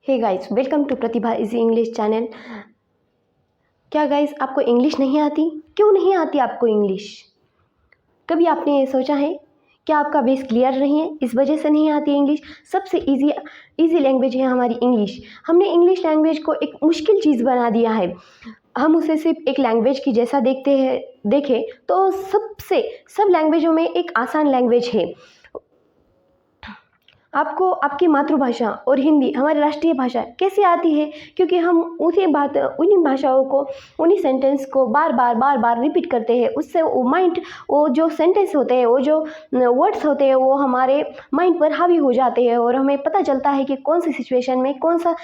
Hey guys, welcome to Pratibha easy English channel. क्या guys, आपको English नहीं आती? क्यों नहीं आती आपको इंग्लिश? कभी आपने ये सोचा है? क्या आपका बेस क्लियर नहीं है, इस वजह से नहीं आती इंग्लिश? सबसे इजी लैंग्वेज है हमारी इंग्लिश। हमने इंग्लिश लैंग्वेज को एक मुश्किल चीज़ बना दिया है। हम उसे सिर्फ एक लैंग्वेज की जैसा देखें तो सब लैंग्वेजों में एक आसान लैंग्वेज है। आपको आपकी मातृभाषा और हिंदी हमारी राष्ट्रीय भाषा कैसे आती है? क्योंकि हम उन्हीं भाषाओं को, उन्हीं सेंटेंस को बार बार रिपीट करते हैं। उससे वो जो सेंटेंस होते हैं, वो जो वर्ड्स होते हैं, वो हमारे माइंड पर हावी हो जाते हैं और हमें पता चलता है कि कौन सी सिचुएशन में कौन सा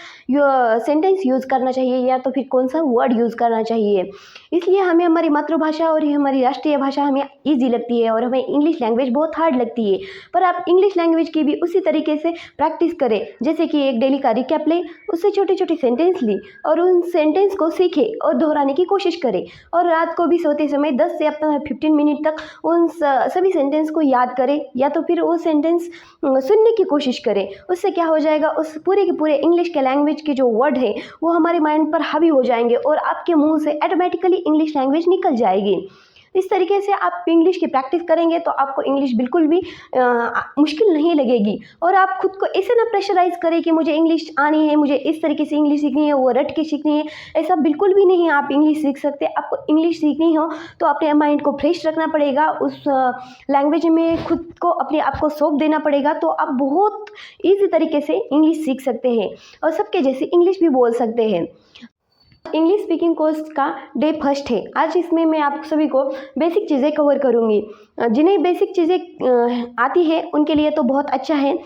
सेंटेंस यूज़ करना चाहिए या तो फिर कौन सा वर्ड यूज़ करना चाहिए। इसलिए हमें हमारी मातृभाषा और हमारी राष्ट्रीय भाषा हमें ईजी लगती है और हमें इंग्लिश लैंग्वेज बहुत हार्ड लगती है। पर आप इंग्लिश लैंग्वेज की भी उसी तरीके से प्रैक्टिस करें, जैसे कि एक डेली का रिकैप लें, उससे छोटे छोटे सेंटेंस ली और उन सेंटेंस को सीखें और दोहराने की कोशिश करें। और रात को भी सोते समय 10 से 15 मिनट तक उन सभी सेंटेंस को याद करें या तो फिर वो सेंटेंस सुनने की कोशिश करें। उससे क्या हो जाएगा, उस पूरे के पूरे इंग्लिश के लैंग्वेज के जो वर्ड है वो हमारे माइंड पर हावी हो जाएंगे और आपके मुंह से ऑटोमेटिकली इंग्लिश लैंग्वेज निकल जाएगी। इस तरीके से आप इंग्लिश की प्रैक्टिस करेंगे तो आपको इंग्लिश बिल्कुल भी मुश्किल नहीं लगेगी। और आप खुद को ऐसे ना प्रेशराइज करें कि मुझे इंग्लिश आनी है, मुझे इस तरीके से इंग्लिश सीखनी है, वो रट के सीखनी है। ऐसा बिल्कुल भी नहीं, आप इंग्लिश सीख सकते। आपको इंग्लिश सीखनी हो तो अपने माइंड को फ्रेश रखना पड़ेगा, उस लैंग्वेज में खुद को अपने आप को सौंप देना पड़ेगा, तो आप बहुत ईजी तरीके से इंग्लिश सीख सकते हैं और सबके जैसे इंग्लिश भी बोल सकते हैं। इंग्लिश स्पीकिंग कोर्स का डे फर्स्ट है। आज इसमें मैं आप सभी को बेसिक चीज़ें कवर करूँगी। जिन्हें बेसिक चीज़ें आती है उनके लिए तो बहुत अच्छा है,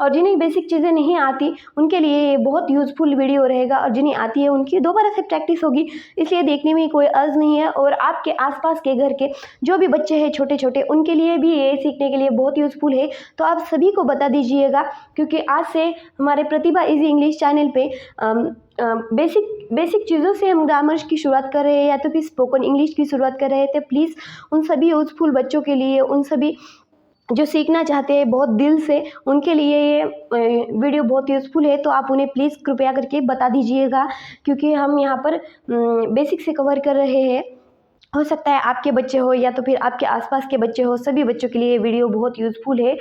और जिन्हें बेसिक चीज़ें नहीं आती उनके लिए बहुत यूज़फुल वीडियो रहेगा, और जिन्हें आती है उनकी दोबारा से प्रैक्टिस होगी, इसलिए देखने में कोई अर्ज नहीं है। और आपके आसपास के घर के जो भी बच्चे हैं छोटे छोटे, उनके लिए भी ये सीखने के लिए बहुत यूज़फुल है। तो आप सभी को बता दीजिएगा, क्योंकि आज से हमारे प्रतिभा इजी इंग्लिश चैनल पे बेसिक चीज़ों से हम ग्रामर की शुरुआत कर रहे हैं या तो फिर स्पोकन इंग्लिश की शुरुआत कर रहे थे। प्लीज़ उन सभी यूज़फुल बच्चों के लिए, उन सभी जो सीखना चाहते हैं बहुत दिल से, उनके लिए ये वीडियो बहुत यूज़फुल है। तो आप उन्हें प्लीज़ कृपया करके बता दीजिएगा, क्योंकि हम यहाँ पर बेसिक से कवर कर रहे हैं। हो सकता है आपके बच्चे हो या तो फिर आपके आसपास के बच्चे हो, सभी बच्चों के लिए ये वीडियो बहुत यूज़फुल है।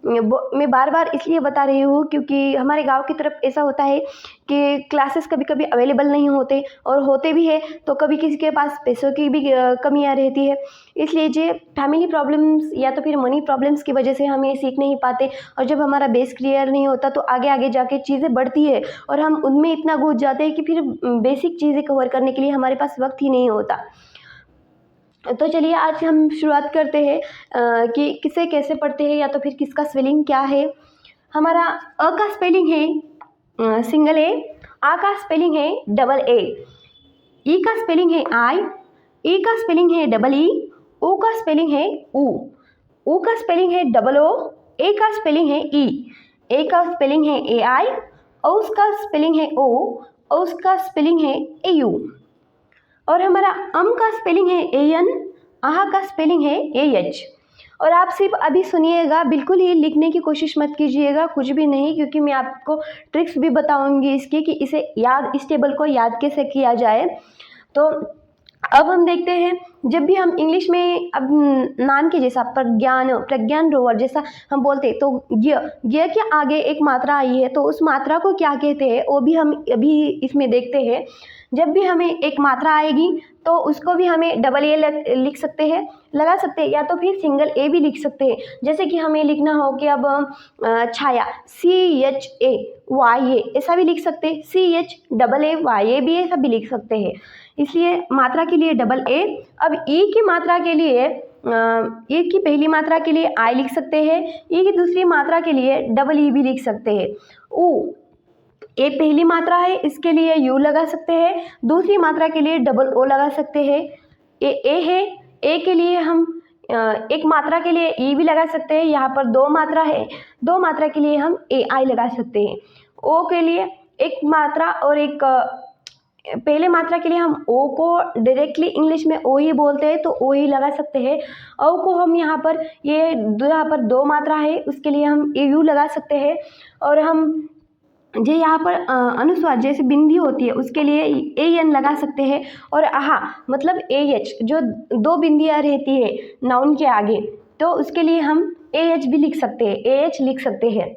मैं बार बार इसलिए बता रही हूँ क्योंकि हमारे गांव की तरफ ऐसा होता है कि क्लासेस कभी कभी अवेलेबल नहीं होते, और होते भी है तो कभी किसी के पास पैसों की भी कमियाँ रहती है। इसलिए जो फैमिली प्रॉब्लम्स या तो फिर मनी प्रॉब्लम्स की वजह से हम ये सीख नहीं पाते, और जब हमारा बेस क्लियर नहीं होता तो आगे आगे जाके चीज़ें बढ़ती है और हम उनमें इतना घुस जाते हैं कि फिर बेसिक चीज़ें कवर करने के लिए हमारे पास वक्त ही नहीं होता। तो चलिए आज हम शुरुआत करते हैं कि किसे कैसे पढ़ते हैं या तो फिर किसका स्पेलिंग क्या है। हमारा अ का स्पेलिंग है सिंगल ए, आ का स्पेलिंग है डबल ए, ई का स्पेलिंग है आई, ई का स्पेलिंग है डबल ई, ओ का स्पेलिंग है ऊ का स्पेलिंग है डबल ओ, ए का स्पेलिंग है ई, ए का स्पेलिंग है ए आई, औस का स्पेलिंग है ओ, औस का स्पेलिंग है ए यू। और हमारा अम का स्पेलिंग है ए एन, आह का स्पेलिंग है ए एच। और आप सिर्फ अभी सुनिएगा, बिल्कुल ही लिखने की कोशिश मत कीजिएगा, कुछ भी नहीं, क्योंकि मैं आपको ट्रिक्स भी बताऊंगी इसकी कि इसे इस टेबल को याद कैसे किया जाए। तो अब हम देखते हैं, जब भी हम इंग्लिश में अब नाम के जैसा प्रज्ञान रोवर जैसा हम बोलते हैं तो ग के आगे एक मात्रा आई है, तो उस मात्रा को क्या कहते हैं वो भी हम अभी इसमें देखते हैं। जब भी हमें एक मात्रा आएगी तो उसको भी हमें डबल ए लिख सकते हैं, लगा सकते हैं, या तो फिर सिंगल ए भी लिख सकते हैं। जैसे कि हमें लिखना हो कि अब छाया CHAYA ऐसा भी लिख सकते हैं, CHAAYA भी ऐसा भी लिख सकते हैं। इसलिए मात्रा के लिए डबल ए। अब ई की मात्रा के लिए ई की पहली मात्रा के लिए आई लिख सकते हैं, ई की दूसरी मात्रा के लिए डबल ई भी लिख सकते हैं। ऊ ए पहली मात्रा है, इसके लिए यू लगा सकते हैं, दूसरी मात्रा के लिए डबल ओ लगा सकते हैं। ए है, ए के लिए हम एक मात्रा के लिए ई भी लगा सकते हैं, यहाँ पर दो मात्रा है, दो मात्रा के लिए हम ए आई लगा सकते हैं। ओ के लिए एक मात्रा और एक पहले मात्रा के लिए हम ओ को डायरेक्टली इंग्लिश में ओ ही बोलते हैं तो ओ ही लगा सकते हैं। औ को हम यहाँ पर दो मात्रा है, उसके लिए हम ए यू लगा सकते हैं। और हम जो यहाँ पर अनुस्वार जैसे बिंदी होती है उसके लिए ए एन लगा सकते हैं। और आहा मतलब ए एच, जो दो बिंदियाँ रहती है नाउन के आगे, तो उसके लिए हम ए एच भी लिख सकते हैं, ए एच लिख सकते हैं।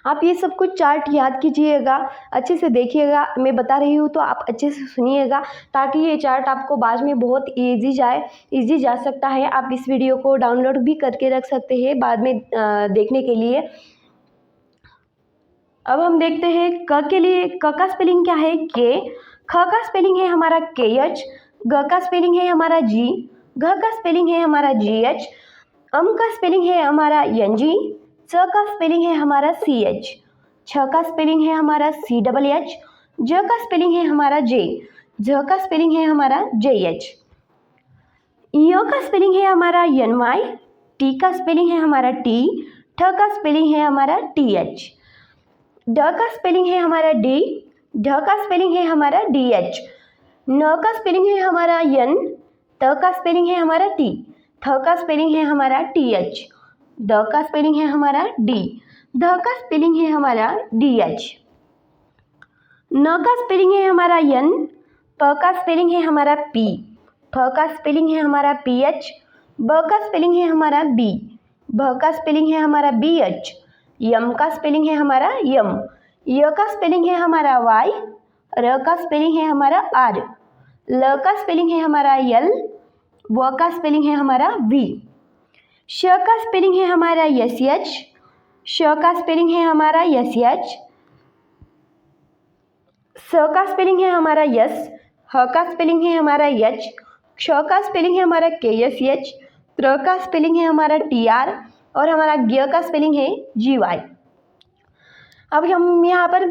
आप ये सब कुछ चार्ट याद कीजिएगा, अच्छे से देखिएगा, मैं बता रही हूँ तो आप अच्छे से सुनिएगा, ताकि ये चार्ट आपको बाद में बहुत इजी जा सकता है। आप इस वीडियो को डाउनलोड भी करके रख सकते हैं बाद में देखने के लिए। अब हम देखते हैं क के लिए। क का स्पेलिंग क्या है? के। ख का स्पेलिंग है हमारा के एच। ग का स्पेलिंग है हमारा जी। घ का स्पेलिंग है हमारा जी एच। अम का स्पेलिंग है हमारा एन जी। च का स्पेलिंग है हमारा सी एच। छ का स्पेलिंग है हमारा सी डबल एच। ज का स्पेलिंग है हमारा जे। झ का स्पेलिंग है हमारा जे एच। य का स्पेलिंग है हमारा एन वाई। टी का स्पेलिंग है हमारा टी। ठ का स्पेलिंग है हमारा टी एच। ड का स्पेलिंग है हमारा डी। ढ का स्पेलिंग है हमारा डी एच। न का स्पेलिंग है हमारा एन। त का स्पेलिंग है हमारा टी। थ का स्पेलिंग है हमारा टी एच। द का स्पेलिंग है हमारा डी। ध का स्पेलिंग है हमारा डी एच। न का स्पेलिंग है हमारा एन। प का स्पेलिंग है हमारा पी। फ का स्पेलिंग है हमारा पी एच। ब का स्पेलिंग है हमारा बी। भ का स्पेलिंग है हमारा बी एच। यम का स्पेलिंग है हमारा यम। य का स्पेलिंग है हमारा वाई। र का स्पेलिंग है हमारा आर। ल का स्पेलिंग है हमारा यल। व का स्पेलिंग है हमारा वी। श का स्पेलिंग है हमारा यस एच। श का स्पेलिंग है हमारा यस एच। स का स्पेलिंग है हमारा यस। ह का स्पेलिंग है हमारा एच। क्ष का स्पेलिंग है हमारा के एस एच। त्र का स्पेलिंग है हमारा टी आर। और हमारा ज्ञ का स्पेलिंग है जी वाई। अब हम यहाँ पर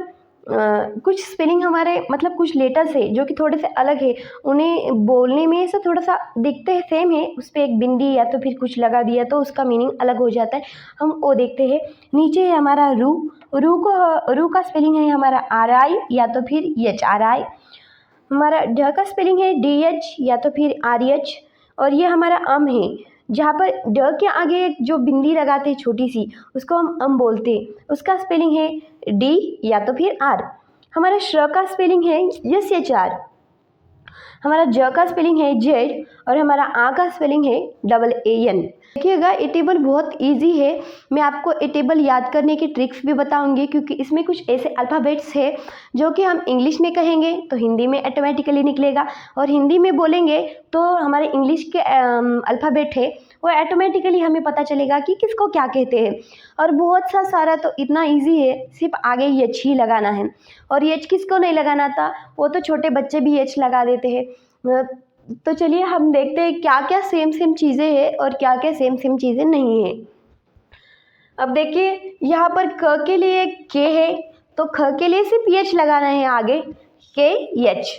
कुछ स्पेलिंग हमारे मतलब कुछ लेटर्स है जो कि थोड़े से अलग है, उन्हें बोलने में से थोड़ा सा दिखते हैं सेम है, उस पर एक बिंदी या तो फिर कुछ लगा दिया तो उसका मीनिंग अलग हो जाता है। हम वो देखते हैं। नीचे है हमारा रू। रू का स्पेलिंग है हमारा आर आई या तो फिर एच आर आई। हमारा ढ का स्पेलिंग है डी एच या तो फिर आर एच। और ये हमारा अम है, जहाँ पर ड के आगे एक जो बिंदी लगाते हैं छोटी सी, उसको हम अम बोलते हैं, उसका स्पेलिंग है डी या तो फिर आर। हमारा श्र का स्पेलिंग है एस एच आर। हमारा ज का स्पेलिंग है जेड। और हमारा आ का स्पेलिंग है डबल ए एन। देखिएगा ये टेबल बहुत इजी है। मैं आपको ये टेबल याद करने की ट्रिक्स भी बताऊंगी, क्योंकि इसमें कुछ ऐसे अल्फ़ाबेट्स है जो कि हम इंग्लिश में कहेंगे तो हिंदी में ऑटोमेटिकली निकलेगा, और हिंदी में बोलेंगे तो हमारे इंग्लिश के अल्फ़ाबेट है वो ऑटोमेटिकली हमें पता चलेगा कि किसको क्या कहते हैं। और बहुत सा सारा तो इतना ईजी है, सिर्फ आगे एच ही लगाना है। और एच किसको नहीं लगाना था, वो तो छोटे बच्चे भी एच लगा देते हैं। तो चलिए हम देखते हैं क्या क्या सेम सेम चीज़ें हैं और क्या क्या सेम सेम चीज़ें नहीं है। अब देखिए यहाँ पर क के लिए के है तो ख के लिए सिर्फ एच लगाना है आगे, के एच।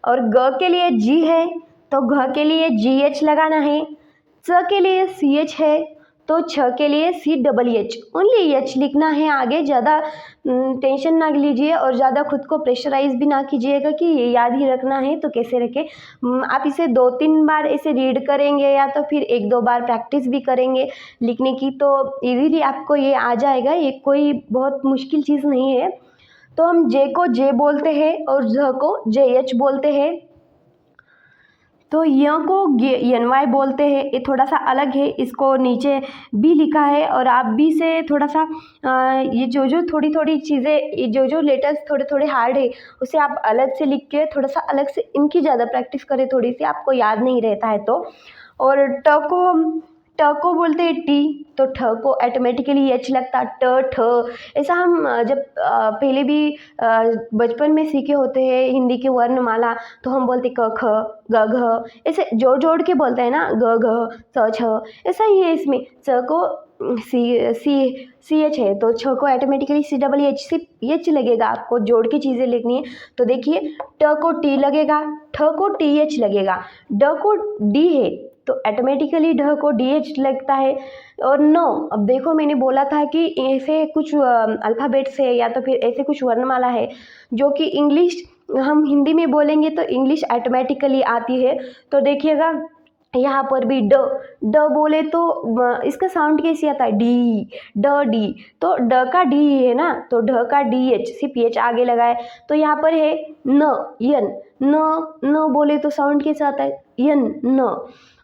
और ग के लिए जी है तो घ के लिए जी एच लगाना है। च के लिए सी एच है तो छ के लिए C double H, only H लिखना है आगे। ज़्यादा टेंशन ना लीजिए और ज़्यादा खुद को प्रेशराइज भी ना कीजिएगा कि ये याद ही रखना है तो कैसे रखें। आप इसे 2-3 बार ऐसे रीड करेंगे या तो फिर 1-2 बार प्रैक्टिस भी करेंगे लिखने की तो इजीली आपको ये आ जाएगा। ये कोई बहुत मुश्किल चीज़ नहीं है। तो हम जे को जे बोलते हैं और झ को जे एच बोलते हैं। तो य को एन वाई बोलते हैं, ये थोड़ा सा अलग है, इसको नीचे बी लिखा है और आप बी से थोड़ा सा ये जो थोड़ी थोड़ी चीज़ें जो लेटर्स थोड़े थोड़े हार्ड है उसे आप अलग से लिख के थोड़ा सा अलग से इनकी ज़्यादा प्रैक्टिस करें, थोड़ी सी आपको याद नहीं रहता है तो। और ट को बोलते हैं टी तो ठ को ऑटोमेटिकली एच लगता, ट ठ। ऐसा हम जब पहले भी बचपन में सीखे होते हैं हिंदी की वर्णमाला तो हम बोलते क ख ग घ, ऐसे जोड़ जोड़ के बोलते हैं ना, ग घ च छ। ऐसा ही है इसमें, च को सी एच है तो छ को ऑटोमेटिकली सी डबल एच, सिर्फ एच लगेगा। आपको जोड़ के चीज़ें लिखनी है तो देखिए ट को टी लगेगा, ठ को टी एच लगेगा, ड को डी है तो ऑटोमेटिकली ढ को डी एच लगता है। और नो, अब देखो मैंने बोला था कि ऐसे कुछ अल्फ़ाबेट्स है या तो फिर ऐसे कुछ वर्णमाला है जो कि इंग्लिश हम हिंदी में बोलेंगे तो इंग्लिश ऑटोमेटिकली आती है। तो देखिएगा यहाँ पर भी ड ड बोले तो इसका साउंड कैसे आता है, डी, ड डी, तो ड का डी है ना, तो ढ का डी एच, सिर्फ एच आगे लगाए। तो यहाँ पर है न, यन, न बोले तो साउंड कैसा आता है, यन, न।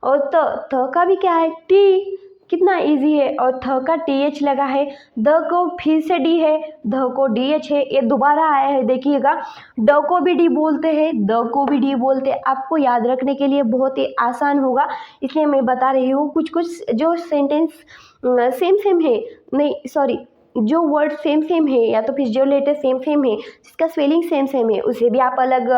और थ का भी क्या है, टी, कितना इजी है। और थ का टी एच लगा है, द को फिर से डी है, ध को डी एच है, ये दोबारा आया है, देखिएगा। ड को भी डी बोलते हैं, द को भी डी बोलते हैं। आपको याद रखने के लिए बहुत ही आसान होगा, इसलिए मैं बता रही हूँ। कुछ कुछ जो सेंटेंस सेम सेम है, नहीं सॉरी, जो वर्ड सेम सेम है या तो फिर जो लेटर सेम सेम है, जिसका स्पेलिंग सेम सेम है, उसे भी आप अलग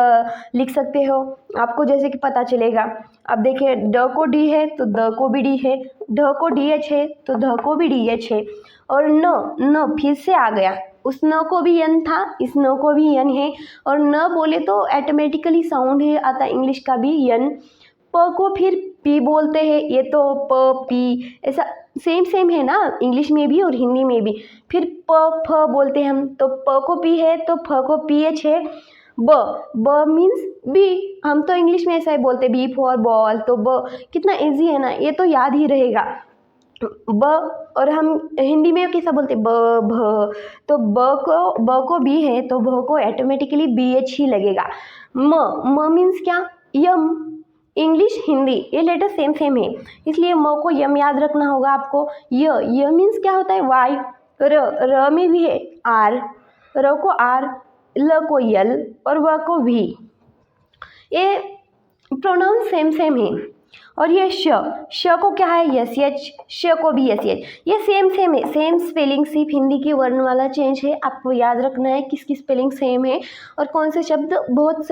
लिख सकते हो, आपको जैसे कि पता चलेगा। अब देखिए, ड को डी है तो द को भी डी है, ढ को डी एच है तो ध को भी डी एच है। और न फिर से आ गया, उस न को भी यन था, इस न को भी यन है। और न बोले तो ऑटोमेटिकली साउंड है आता इंग्लिश का भी, यन। प को फिर पी बोलते हैं, ये तो प पी ऐसा सेम सेम है ना, इंग्लिश में भी और हिंदी में भी। फिर प फ बोलते हैं हम, तो प को पी है तो फ को पी एच है। ब मीन्स बी, हम तो इंग्लिश में ऐसा ही बोलते, बी फॉर बॉल, तो ब कितना इजी है ना, ये तो याद ही रहेगा ब। और हम हिंदी में कैसा बोलते, ब भ, तो ब को बी है तो भ को ऑटोमेटिकली बी एच ही लगेगा। म मीन्स क्या, यम, इंग्लिश हिंदी ये लेटर सेम सेम है, इसलिए म को यम याद रखना होगा आपको। य मीन्स क्या होता है, वाई। र में भी है आर, र को आर, ल को यल और व को वी, ये प्रोनाउन सेम सेम है। और ये श को क्या है, यस एच, श को भी यस एच, ये सेम सेम है, सेम स्पेलिंग, सिर्फ हिंदी की वर्णमाला चेंज है। आपको याद रखना है किसकी स्पेलिंग सेम है और कौन से शब्द बहुत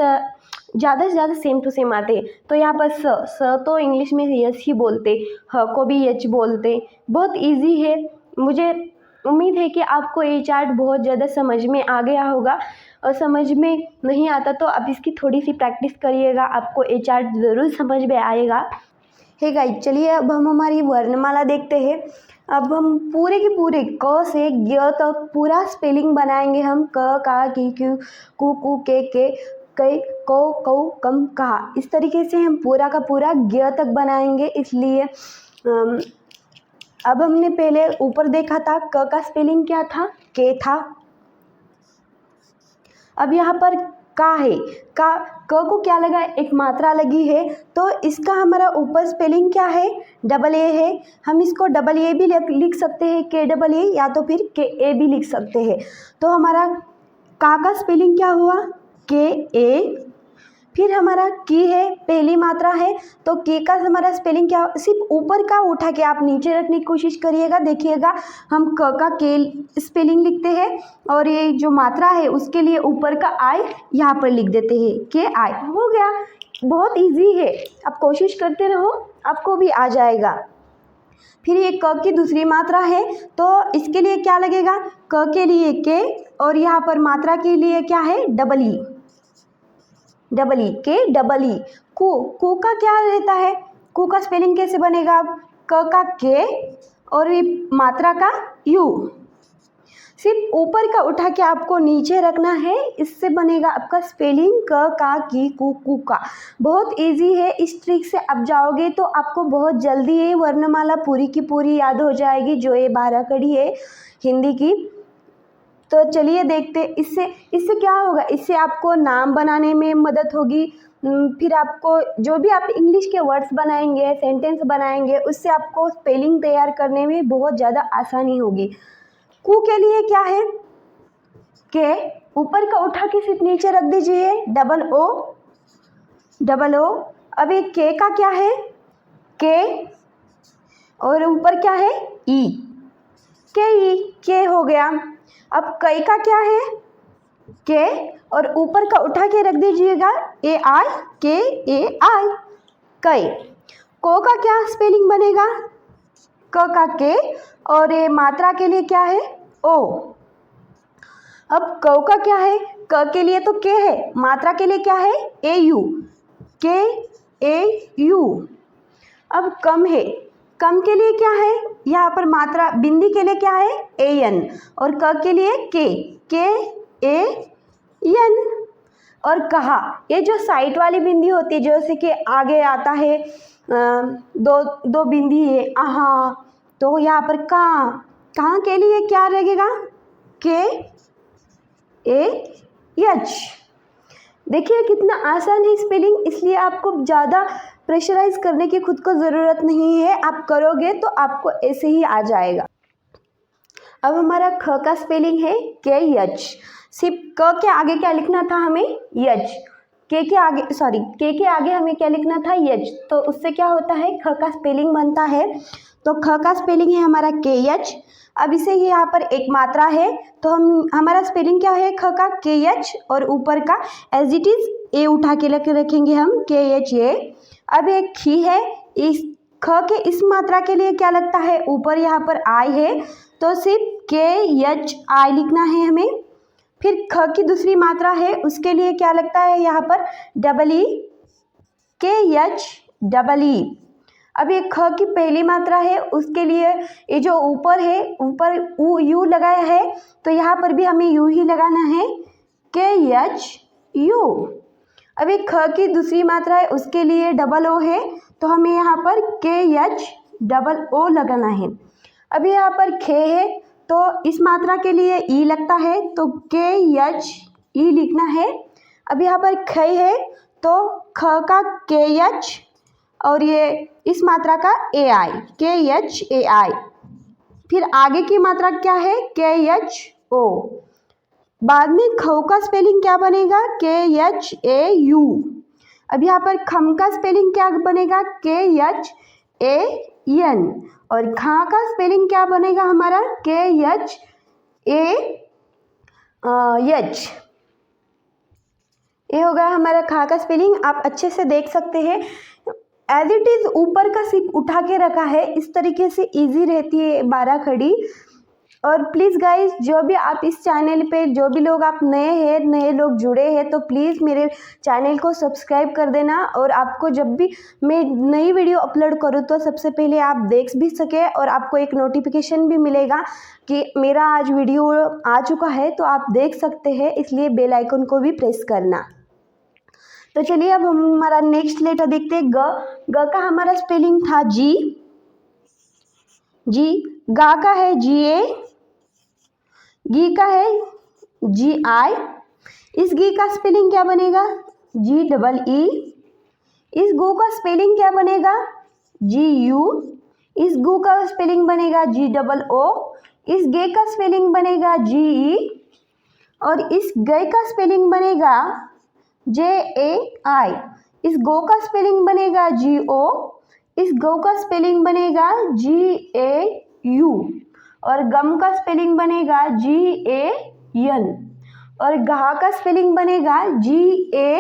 ज़्यादा से ज़्यादा सेम टू सेम आते हैं। तो यहाँ पर स तो इंग्लिश में यस ही बोलते, ह को भी एच बोलते, बहुत इजी है। मुझे उम्मीद है कि आपको ये चार्ट बहुत ज़्यादा समझ में आ गया होगा, और समझ में नहीं आता तो आप इसकी थोड़ी सी प्रैक्टिस करिएगा, आपको ये चार्ट ज़रूर समझ में आएगा। हे गाइस, चलिए अब हम हमारी वर्णमाला देखते हैं। अब हम पूरे के पूरे क से ग तक पूरा स्पेलिंग बनाएंगे हम, क का की क्यू कु कु के कै कौ कौ कम कहा, इस तरीके से हम पूरा का पूरा ग तक बनाएंगे। इसलिए अब हमने पहले ऊपर देखा था क का स्पेलिंग क्या था, के था। अब यहाँ पर का है, का क को क्या लगा, एक मात्रा लगी है, तो इसका हमारा ऊपर स्पेलिंग क्या है, डबल ए है। हम इसको डबल ए भी लिख सकते हैं, के डबल ए, या तो फिर के ए भी लिख सकते हैं। तो हमारा का स्पेलिंग क्या हुआ, के ए। फिर हमारा की है, पहली मात्रा है, तो के का हमारा स्पेलिंग क्या, सिर्फ ऊपर का उठा के आप नीचे रखने की कोशिश करिएगा। देखिएगा, हम क का के स्पेलिंग लिखते हैं और ये जो मात्रा है उसके लिए ऊपर का आई यहाँ पर लिख देते हैं, के आई। हो गया, बहुत इजी है, आप कोशिश करते रहो, आपको भी आ जाएगा। फिर ये क की दूसरी मात्रा है, तो इसके लिए क्या लगेगा, क के लिए के, और यहाँ पर मात्रा के लिए क्या है, डबल ई, के डबल ई। कु का क्या रहता है, कु का स्पेलिंग कैसे बनेगा, अब क का के और ये मात्रा का यू, सिर्फ ऊपर का उठा के आपको नीचे रखना है, इससे बनेगा आपका स्पेलिंग क का की कु का। बहुत इजी है, इस ट्रिक से आप जाओगे तो आपको बहुत जल्दी ये वर्णमाला पूरी की पूरी याद हो जाएगी, जो ये 12 कड़ी है हिंदी की। तो चलिए देखते, इससे क्या होगा, इससे आपको नाम बनाने में मदद होगी। फिर आपको जो भी आप इंग्लिश के वर्ड्स बनाएंगे, सेंटेंस बनाएंगे, उससे आपको स्पेलिंग तैयार करने में बहुत ज़्यादा आसानी होगी। कु के लिए क्या है, के ऊपर का उठा के सिर्फ नीचे रख दीजिए, डबल ओ। अब एक के का क्या है, के और ऊपर क्या है, ई, के हो गया। अब कई का क्या है, के और ऊपर का उठा के रख दीजिएगा, ए आई, के ए आई, कई। को का क्या स्पेलिंग बनेगा, क का के और ये मात्रा के लिए क्या है, ओ। अब कौ का क्या है, क के लिए तो के है, मात्रा के लिए क्या है, ए यू, के ए यू। अब कम है, कम के लिए क्या है, यहाँ पर मात्रा बिंदी के लिए क्या है, ए एन, और क के लिए के ए एन। और कहा, ये जो साइड वाली बिंदी होती है, जैसे कि आगे आता है दो बिंदी है आहा, तो यहाँ पर कहाँ के लिए क्या लगेगा, के ए एच। देखिए कितना आसान है स्पेलिंग, इसलिए आपको ज़्यादा प्रेशराइज करने की खुद को ज़रूरत नहीं है, आप करोगे तो आपको ऐसे ही आ जाएगा। अब हमारा ख का स्पेलिंग है के एच। सिर्फ क के आगे क्या लिखना था हमें, एच। के के आगे हमें क्या लिखना था, एच। तो उससे क्या होता है, ख का स्पेलिंग बनता है। तो ख का स्पेलिंग है हमारा के एच। अब इसे यहाँ पर एक मात्रा है, तो हमारा स्पेलिंग क्या है, ख का के एच, और ऊपर का एज इट इज ए उठा के रखेंगे हम, के एच ए। अब एक खी है, इस ख के इस मात्रा के लिए क्या लगता है, ऊपर यहाँ पर आई है, तो सिर्फ के एच आई लिखना है हमें। फिर ख की दूसरी मात्रा है, उसके लिए क्या लगता है यहाँ पर, डबल ई, के एच डबल ई। अब ये ख की पहली मात्रा है, उसके लिए ये जो ऊपर है, ऊपर यू लगाया है, तो यहाँ पर भी हमें यू ही लगाना है, के एच यू। अब एक ख की दूसरी मात्रा है, उसके लिए डबल ओ है, तो हमें यहाँ पर के एच डबल ओ लगाना है। अब यहाँ पर खे है, तो इस मात्रा के लिए ई लगता है, तो के एच ई लिखना है। अब यहाँ पर ख है, तो ख का के एच और ये इस मात्रा का ए आई, के एच ए आई। फिर आगे की मात्रा क्या है, के एच ओ। बाद में ख का स्पेलिंग क्या बनेगा, के एच ए यू। अब यहाँ पर खम का स्पेलिंग क्या बनेगा, के एच ए एन। और खा का स्पेलिंग क्या बनेगा हमारा, के एच ए एच। ये हो गया हमारा खा का स्पेलिंग। आप अच्छे से देख सकते हैं, एज इट इज ऊपर का सिर्फ उठा के रखा है, इस तरीके से इजी रहती है 12 खड़ी। और प्लीज़ गाइस, जो भी आप इस चैनल पे, जो भी लोग आप नए लोग जुड़े हैं, तो प्लीज़ मेरे चैनल को सब्सक्राइब कर देना। और आपको जब भी मैं नई वीडियो अपलोड करूँ तो सबसे पहले आप देख भी सके, और आपको एक नोटिफिकेशन भी मिलेगा कि मेरा आज वीडियो आ चुका है, तो आप देख सकते हैं। इसलिए बेल आइकन को भी प्रेस करना। तो चलिए अब हम हमारा नेक्स्ट लेटर देखते हैं, ग का हमारा स्पेलिंग था जी। गा का है जी ए, गी का है जी आई। इस गी का स्पेलिंग क्या बनेगा, जी डबल ई। इस गो का स्पेलिंग क्या बनेगा, जी यू। इस गो का स्पेलिंग बनेगा जी डबल ओ। इस गे का स्पेलिंग बनेगा जी ई। और इस गए का स्पेलिंग बनेगा जे ए आई। इस गो का स्पेलिंग बनेगा जी ओ। इस गो का स्पेलिंग बनेगा जी ए यू। और गम का स्पेलिंग बनेगा जी ए एन। और गा का स्पेलिंग बनेगा जी ए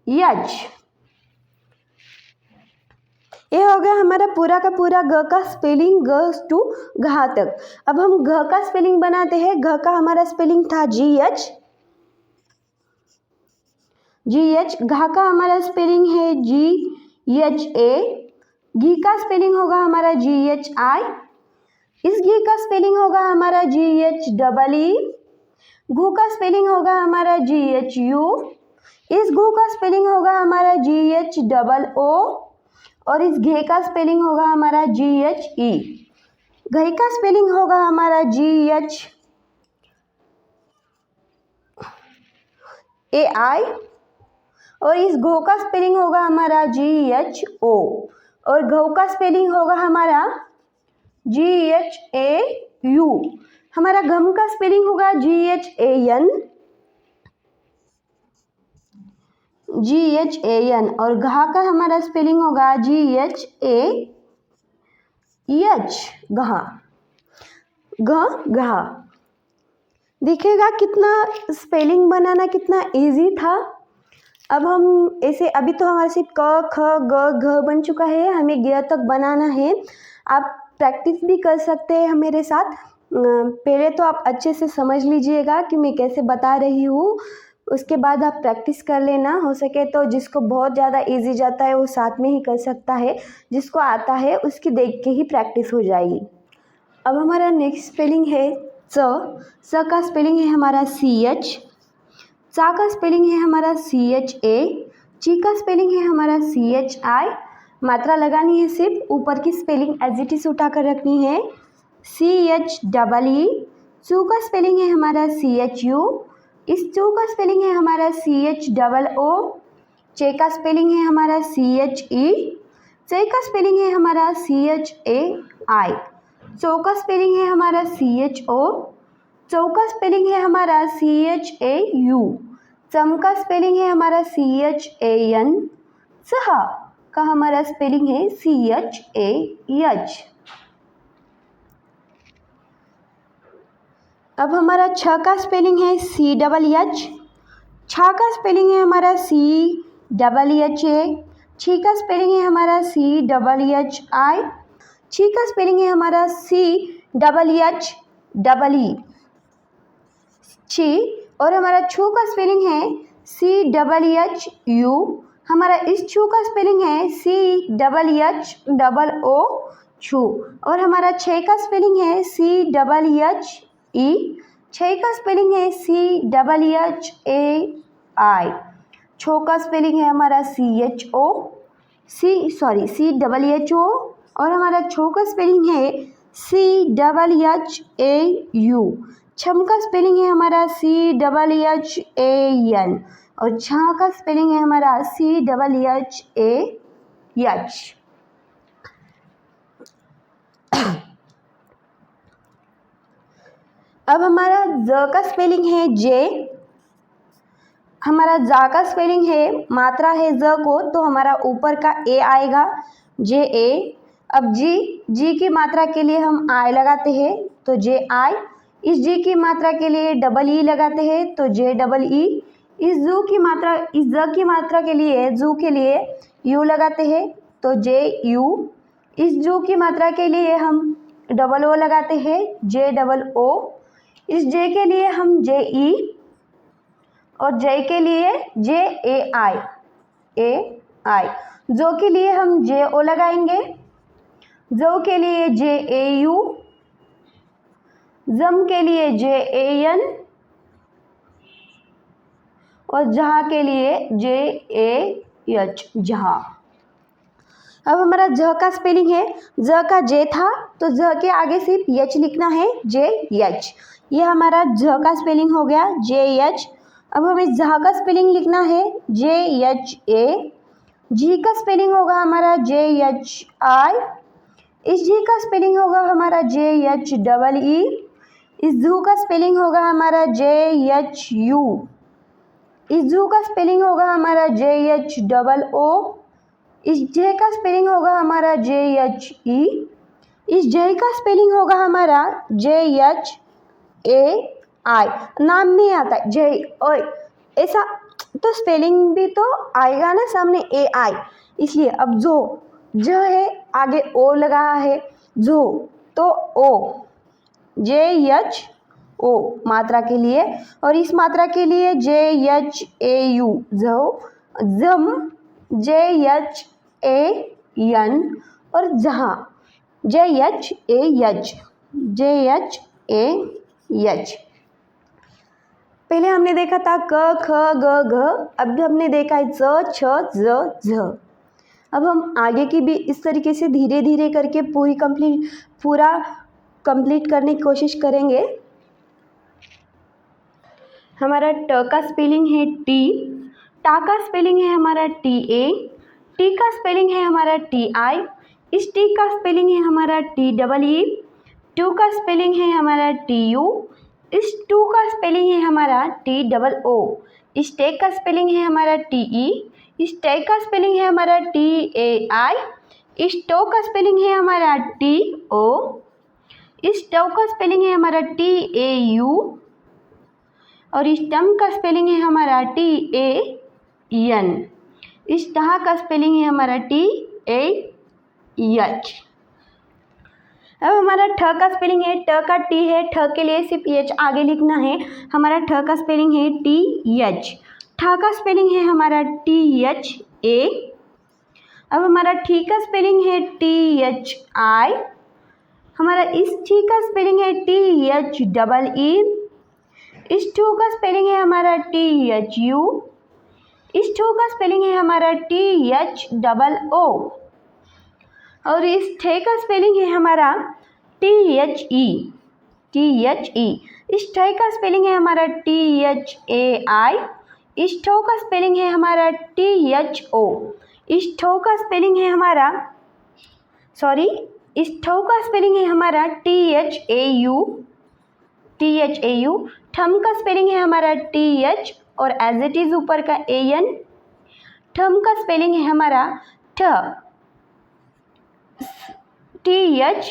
एच। ये हो गया हमारा पूरा का पूरा ग का स्पेलिंग, ग टू घा तक। अब हम घ का स्पेलिंग बनाते हैं। घ का हमारा स्पेलिंग था जी एच। घा का हमारा स्पेलिंग है जी एच ए। घी का स्पेलिंग होगा हमारा जी एच आई। इस घी का स्पेलिंग होगा हमारा जी एच डबल ई। घू का स्पेलिंग होगा हमारा जी एच यू। इस घू का स्पेलिंग होगा हमारा जी एच डबल ओ। और इस घे का स्पेलिंग होगा हमारा जी एच ई। घई का स्पेलिंग होगा हमारा जी एच ए आई। और इस घो का स्पेलिंग होगा हमारा जी एच ओ। और घऊ का स्पेलिंग होगा हमारा जी एच ए यू। हमारा घम का स्पेलिंग होगा जी एच ए एन। और घा का हमारा स्पेलिंग होगा जी एच ए एच, घा। घा देखिएगा कितना स्पेलिंग बनाना कितना इजी था। अब हम ऐसे, अभी तो हमारे सिर्फ क ख ग घ बन चुका है, हमें ग तक बनाना है। आप प्रैक्टिस भी कर सकते हैं मेरे साथ। पहले तो आप अच्छे से समझ लीजिएगा कि मैं कैसे बता रही हूँ, उसके बाद आप प्रैक्टिस कर लेना। हो सके तो जिसको बहुत ज़्यादा इजी जाता है वो साथ में ही कर सकता है, जिसको आता है उसकी देख के ही प्रैक्टिस हो जाएगी। अब हमारा नेक्स्ट स्पेलिंग है स। स का स्पेलिंग है हमारा सी एच। चा का स्पेलिंग है हमारा CHA, ची का स्पेलिंग है हमारा CHI। मात्रा लगानी है, सिर्फ ऊपर की स्पेलिंग एज इट इज उठा कर रखनी है, CHEE। चू का स्पेलिंग है हमारा CHU, इस चू का स्पेलिंग है हमारा CHOO। चे का स्पेलिंग है हमारा CHE, चे का स्पेलिंग है हमारा CHAI। चौ का स्पेलिंग है हमारा CHO, चौ का स्पेलिंग है हमारा CHAU। चम का स्पेलिंग है हमारा CHAN। सह का हमारा स्पेलिंग है CHAH। अब हमारा छ का स्पेलिंग है CHH, छा का स्पेलिंग है हमारा CHHA। छी का स्पेलिंग है हमारा CHHI, छी का स्पेलिंग है हमारा CHHEE छी। और हमारा छू का स्पेलिंग है CHHU। हमारा इस छू का स्पेलिंग है CHHOO छू। और हमारा छे का स्पेलिंग है CHHE, छे का स्पेलिंग है CHHAI। छो का स्पेलिंग है हमारा CHO। और हमारा छो का स्पेलिंग है CHHAU। छम का स्पेलिंग है हमारा CHHAN। और छा का स्पेलिंग है हमारा CHHAH। अब हमारा ज का स्पेलिंग है जे, हमारा जा का स्पेलिंग है, मात्रा है ज को तो हमारा ऊपर का ए आएगा, JA। अब जी की मात्रा के लिए हम आई लगाते हैं तो JI। इस जी की मात्रा के लिए डबल ई लगाते हैं तो JEE। इस ज की मात्रा के लिए यू लगाते हैं तो JU। इस जू की मात्रा के लिए हम डबल ओ लगाते हैं JOO। इस जे के लिए हम JE और जे के लिए JAI। जो के लिए हम JO लगाएंगे, जो के लिए JAU, जम के लिए JAN और जहाँ के लिए JAH जहाँ। अब हमारा ज का स्पेलिंग है, ज का जे था तो ज के आगे सिर्फ एच लिखना है JH। ये हमारा ज का स्पेलिंग हो गया JH। अब हमें जहाँ का स्पेलिंग लिखना है JHA। जी का स्पेलिंग होगा हमारा JHI। इस जी का स्पेलिंग होगा हमारा JHEE। इस जू का स्पेलिंग होगा हमारा JHU। इस जू का स्पेलिंग होगा हमारा JHOO। इस जे का स्पेलिंग होगा हमारा JHE। इस जे का स्पेलिंग होगा हमारा JHAI। नाम में आता है जे ओए ऐसा, तो स्पेलिंग भी तो आएगा ना सामने AI, इसलिए अब जो है आगे ओ लगा है जो, तो ओ JHO मात्रा के लिए। और इस मात्रा के लिए JHAU जम JHAN और जहाँ JHAH। पहले हमने देखा था क ख ग घ, अब हमने देखा है च छ ज झ। अब हम आगे की भी इस तरीके से धीरे धीरे करके पूरा कंप्लीट करने की कोशिश करेंगे। हमारा ट का स्पेलिंग है टी, टा का स्पेलिंग है हमारा TA, टी का स्पेलिंग है हमारा TI। इस टी का स्पेलिंग है हमारा TEE। टू का स्पेलिंग है हमारा TU। इस टू का स्पेलिंग है हमारा TOO। इस टे का स्पेलिंग है हमारा TE। इस टे का स्पेलिंग है हमारा TAI। इस टो का स्पेलिंग है हमारा TO। इस टो का स्पेलिंग है हमारा TAU। और इस टम का स्पेलिंग है हमारा TAN। इस टहा का स्पेलिंग है हमारा TAH। अब हमारा ठ का स्पेलिंग है, ट का टी है, ठ के लिए सिर्फ एच आगे लिखना है। हमारा ठ का स्पेलिंग है TH। ठा का स्पेलिंग है हमारा THA। अब हमारा ठी का स्पेलिंग है THI। हमारा इस ठी का स्पेलिंग है THEE। इस टू का स्पेलिंग है हमारा THU। इस टू का स्पेलिंग है हमारा THOO। और इस थे का स्पेलिंग है हमारा THE। इस थे का स्पेलिंग है हमारा THAI। इस ठो का स्पेलिंग है हमारा THO। इस ठो का स्पेलिंग है हमारा इस ठो का स्पेलिंग है हमारा THAU। ठम का स्पेलिंग है हमारा TH और एज इट इज ऊपर का AN। ठम का स्पेलिंग है हमारा THAH।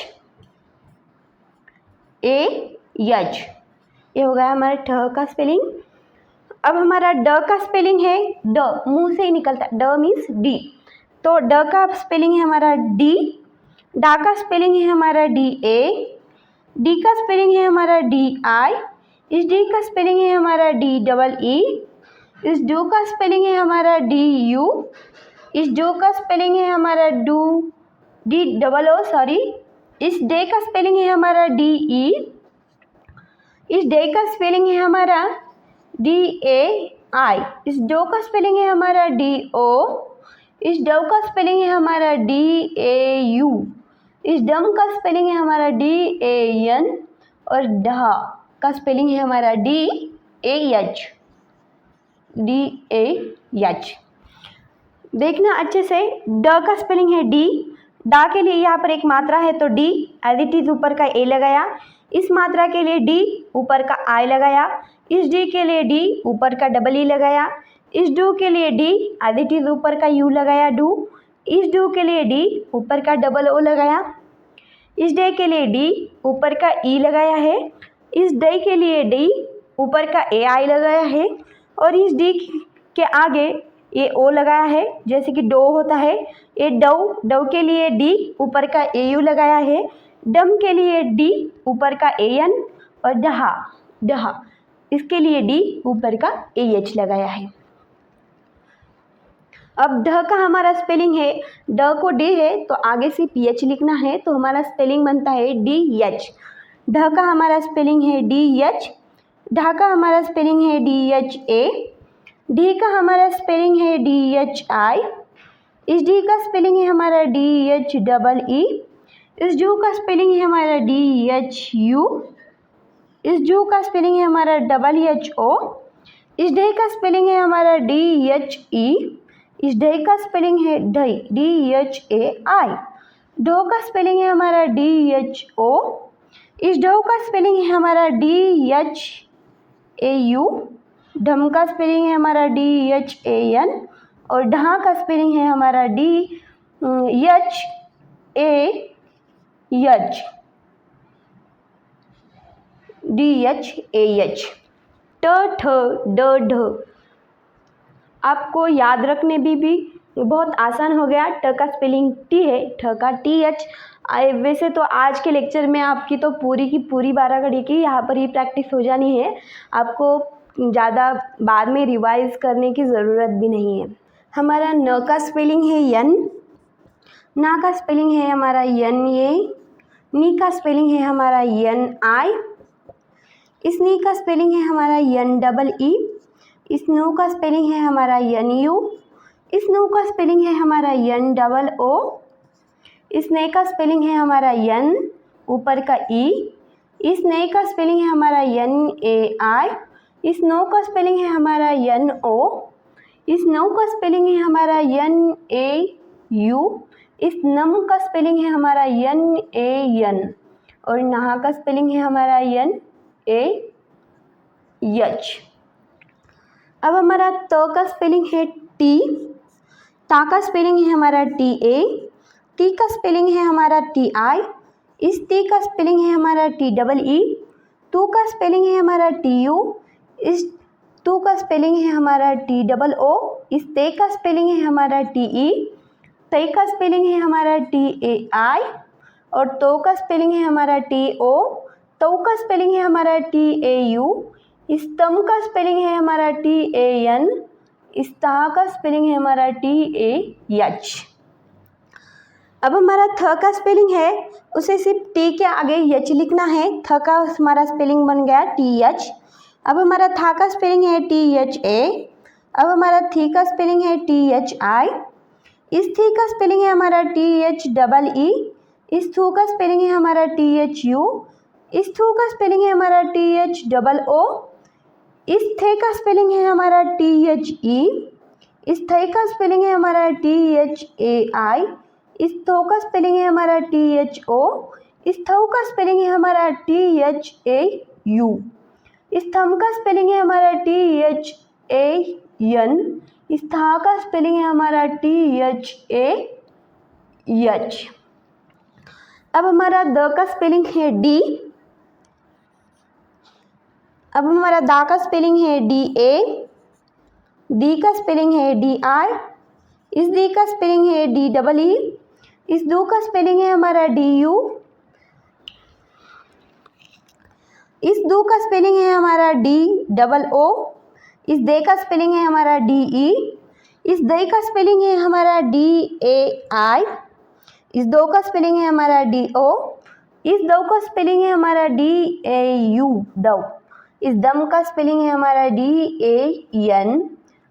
ये हो गया हमारा ठ का स्पेलिंग। अब हमारा ड का स्पेलिंग है ड, मुंह से ही निकलता है, ड मीन्स डी, तो ड का स्पेलिंग है हमारा डी। डा का स्पेलिंग है हमारा DA। डी का स्पेलिंग है हमारा DI। इस डी का स्पेलिंग है हमारा DEE। इस डू का स्पेलिंग है हमारा DU। इस डू का स्पेलिंग है हमारा DOO। इस डे का स्पेलिंग है हमारा DE। इस डे का स्पेलिंग है हमारा DAI। इस डो का स्पेलिंग है हमारा DO। इस डव का स्पेलिंग है हमारा DAU। इस डम का स्पेलिंग है हमारा DAN। और डह का स्पेलिंग है हमारा DAH। देखना अच्छे से, ड का स्पेलिंग है डी। डा के लिए यहाँ पर एक मात्रा है तो डी एज इट इज ऊपर का ए लगाया। इस मात्रा के लिए डी ऊपर का आई लगाया। इस डी के लिए डी ऊपर का डबल ई लगाया। इस डू के लिए डी एज इट इज ऊपर का यू लगाया डू। इस डू के लिए डी ऊपर का डबल ओ लगाया। इस डे के लिए डी ऊपर का ई लगाया है। इस डे के लिए डी ऊपर का ए आई लगाया है। और इस डी के आगे ये ओ लगाया है, जैसे कि डो होता है। ये डव के लिए डी ऊपर का AU लगाया है। डम के लिए डी ऊपर का AN। और डहा इसके लिए डी ऊपर का AH लगाया है। अब ढ का हमारा स्पेलिंग है, ड को डी है तो आगे से PH लिखना है, तो हमारा स्पेलिंग बनता है DH। ढ का हमारा स्पेलिंग है DH। ढ का हमारा स्पेलिंग है DHA। डी का हमारा स्पेलिंग है DHI। इस डी का स्पेलिंग है हमारा DHEE। इस जू का स्पेलिंग है हमारा DHU। इस जू का स्पेलिंग है हमारा WHO। इस डे का स्पेलिंग है हमारा DHE। इस डे का स्पेलिंग है DHAI। डो का स्पेलिंग है हमारा DHO। इस डो का स्पेलिंग है हमारा DHAU। ढम का स्पेलिंग है हमारा DHAN। और ढा का स्पेलिंग है हमारा DHAH। ठ ड ढ आपको याद रखने भी बहुत आसान हो गया। ट का स्पेलिंग टी है, ठ का TH। वैसे तो आज के लेक्चर में आपकी तो पूरी की पूरी 12 घड़ी की यहाँ पर ही प्रैक्टिस हो जानी है, आपको ज़्यादा बाद में रिवाइज करने की ज़रूरत भी नहीं है। हमारा न का स्पेलिंग है यन। ना का स्पेलिंग है हमारा NA। नी का स्पेलिंग है हमारा NI। इस नी का स्पेलिंग है हमारा NEE। इस नो का स्पेलिंग है हमारा NU। इस नो का स्पेलिंग है हमारा NOO। इस ने का स्पेलिंग है हमारा N ऊपर का E। इस ने का स्पेलिंग है हमारा NAI। इस नो का स्पेलिंग है हमारा NO। इस नो का स्पेलिंग है हमारा NAU। इस नम का स्पेलिंग है हमारा NAN। और नहा का स्पेलिंग है हमारा NAH। अब हमारा त का स्पेलिंग है टी। ता का स्पेलिंग है हमारा TA। टी का स्पेलिंग है हमारा TI। इस टी का स्पेलिंग है हमारा TEE। टू का स्पेलिंग है हमारा TU। इस टू का स्पेलिंग है हमारा TOO। इस ते का स्पेलिंग है हमारा TE। ते का स्पेलिंग है हमारा TAI। और तो का स्पेलिंग है हमारा TO। तो का स्पेलिंग है हमारा TAU। इस तम का स्पेलिंग है हमारा TAN। इस ता का स्पेलिंग है हमारा TAH। अब हमारा थ का स्पेलिंग है, उसे सिर्फ टी के आगे यच लिखना है। थ का हमारा स्पेलिंग बन गया TH। अब हमारा था का स्पेलिंग है THA। अब हमारा थी का स्पेलिंग है THI। इस थी का स्पेलिंग है हमारा THEE। इस थू का स्पेलिंग है हमारा THU। इस थू का स्पेलिंग है हमारा THOO। इस थे का स्पेलिंग है हमारा THE। इस थे का स्पेलिंग है हमारा THAI। इस थो का स्पेलिंग है हमारा THO। इस थौ का स्पेलिंग है हमारा THAU। इस थम का स्पेलिंग है हमारा THAN। इस था का स्पेलिंग है हमारा THAH। अब हमारा द का स्पेलिंग है D। अब हमारा दा का स्पेलिंग है DA। डी का स्पेलिंग है DI। इस डी का स्पेलिंग है DEE। इस दो का स्पेलिंग है हमारा DU। इस दो का स्पेलिंग है हमारा DOO। इस दे का स्पेलिंग है हमारा DE। इस दे का स्पेलिंग है हमारा DAI। इस दो का स्पेलिंग है हमारा DO। इस दो का स्पेलिंग है हमारा DAU दो। इस दम का स्पेलिंग है हमारा DAN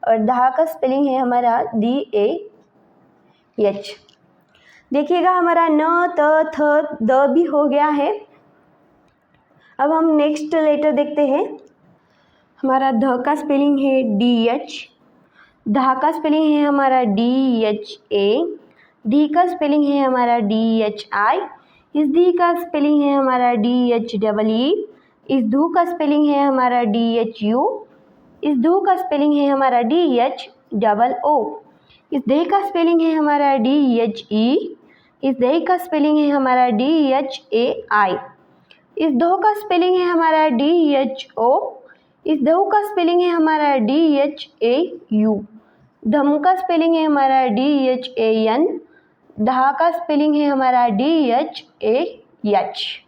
और धा का स्पेलिंग है हमारा DAH। देखिएगा हमारा न त थ द भी हो गया है। अब हम नेक्स्ट लेटर देखते हैं। हमारा ध का स्पेलिंग है DH। धा का स्पेलिंग है हमारा DHA। डी का स्पेलिंग है हमारा DHI। इस डी का स्पेलिंग है हमारा DHEE। इस धू का स्पेलिंग है हमारा DHU। इस धू का स्पेलिंग है हमारा DHOO। इस दे का स्पेलिंग है हमारा DHE। इस दे का स्पेलिंग है हमारा DHAI। इस दो का स्पेलिंग है हमारा DHO। इस दो का स्पेलिंग है हमारा DHAU। धम का स्पेलिंग है हमारा DHAN। धा का स्पेलिंग है हमारा DHAH।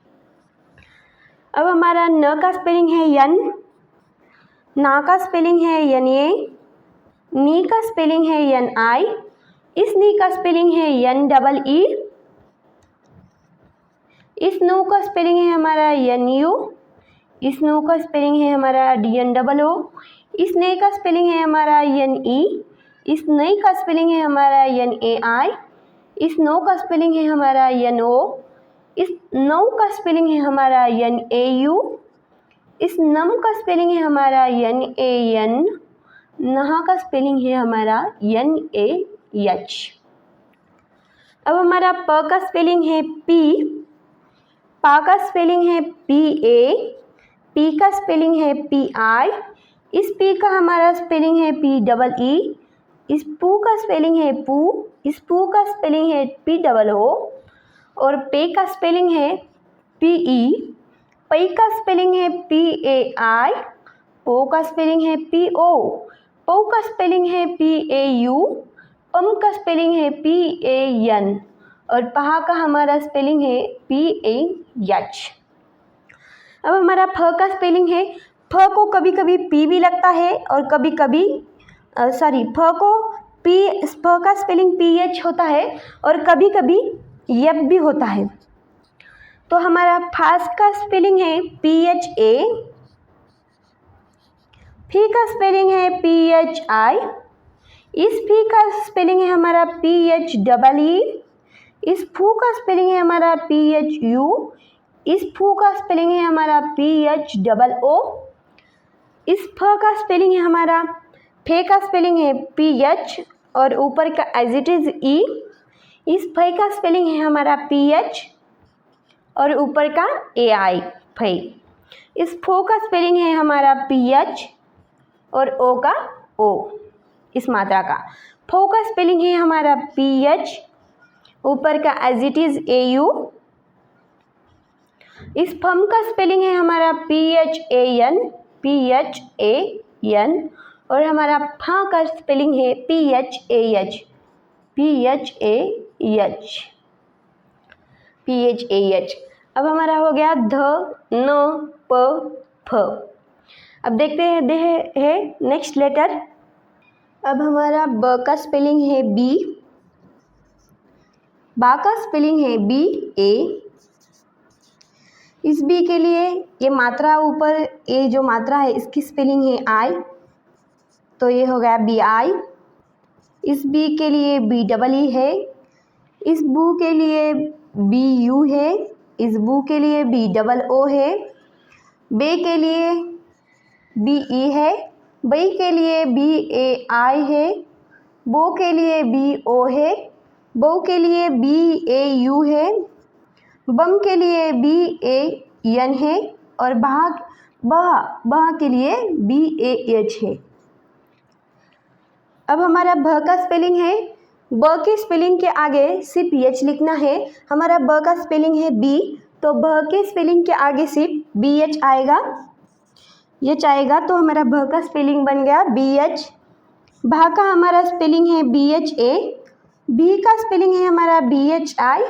अब हमारा न का स्पेलिंग है यन। ना का स्पेलिंग है NA। नी का स्पेलिंग है NI। इस नी का स्पेलिंग है NEE। इस नो का स्पेलिंग है हमारा NU। इस नो का स्पेलिंग है हमारा DNOO। इस ने का स्पेलिंग है हमारा NE। इस नई का स्पेलिंग है हमारा NAI। इस नो का स्पेलिंग है हमारा NO। इस नौ का स्पेलिंग है हमारा NAU। इस नम का स्पेलिंग है हमारा NAN। नहा का स्पेलिंग है हमारा NAH। अब हमारा प का स्पेलिंग है P। पा का स्पेलिंग है PA। पी का स्पेलिंग है PI। इस पी का हमारा स्पेलिंग है PEE। इस पू का स्पेलिंग है पू। इस पू का स्पेलिंग है POO और पे का स्पेलिंग है PE। पई का स्पेलिंग है PAI। पो का स्पेलिंग है PO। पो का स्पेलिंग है PAU। पम का स्पेलिंग है PAN और पहा का हमारा स्पेलिंग है PAH। अब हमारा फ का स्पेलिंग है, फ को कभी कभी पी भी लगता है और कभी कभी फ को फ का स्पेलिंग PH होता है और कभी कभी यप भी होता है। तो हमारा फास्ट का स्पेलिंग है PHA। फी का स्पेलिंग है PHI। इस फी का स्पेलिंग है हमारा PHEE। इस फू का स्पेलिंग है हमारा PHU। इस फू का स्पेलिंग है हमारा PHOO। इस फ का स्पेलिंग है हमारा, फे का स्पेलिंग है PH और ऊपर का एज इट इज E। इस फे का स्पेलिंग है हमारा PH और ऊपर का AI फे। इस फो का स्पेलिंग है हमारा PH और ओ का O, इस मात्रा का। फो का स्पेलिंग है हमारा PH, ऊपर का एज इट इज AU। इस फम का स्पेलिंग है हमारा PHAN और हमारा फा का स्पेलिंग है PHAH। अब हमारा हो गया ध न प फ। अब देखते हैं नेक्स्ट लेटर। अब हमारा ब का स्पेलिंग है B। बा का स्पेलिंग है BA। इस बी के लिए ये मात्रा ऊपर, ये जो मात्रा है इसकी स्पेलिंग है आई, तो ये हो गया बी आई। इस बी के लिए बी डबल ई है। इस बू के लिए बी यू है। इस बू के लिए बी डबल ओ है। बे के लिए बी ई है। बई के लिए बी ए आई है। बो के लिए बी ओ है। बो के लिए बी ए यू है। बम के लिए बी ए एन है। और बह के लिए बी ए एच है। अब हमारा भ का स्पेलिंग है, ब के स्पेलिंग के आगे सिर्फ एच लिखना है। हमारा ब का स्पेलिंग है बी, तो भ के स्पेलिंग के आगे सिर्फ बी एच आएगा, एच आएगा, तो हमारा भ का स्पेलिंग बन गया बी एच। भा का हमारा स्पेलिंग है बी एच ए। बी का स्पेलिंग है हमारा बी एच आई।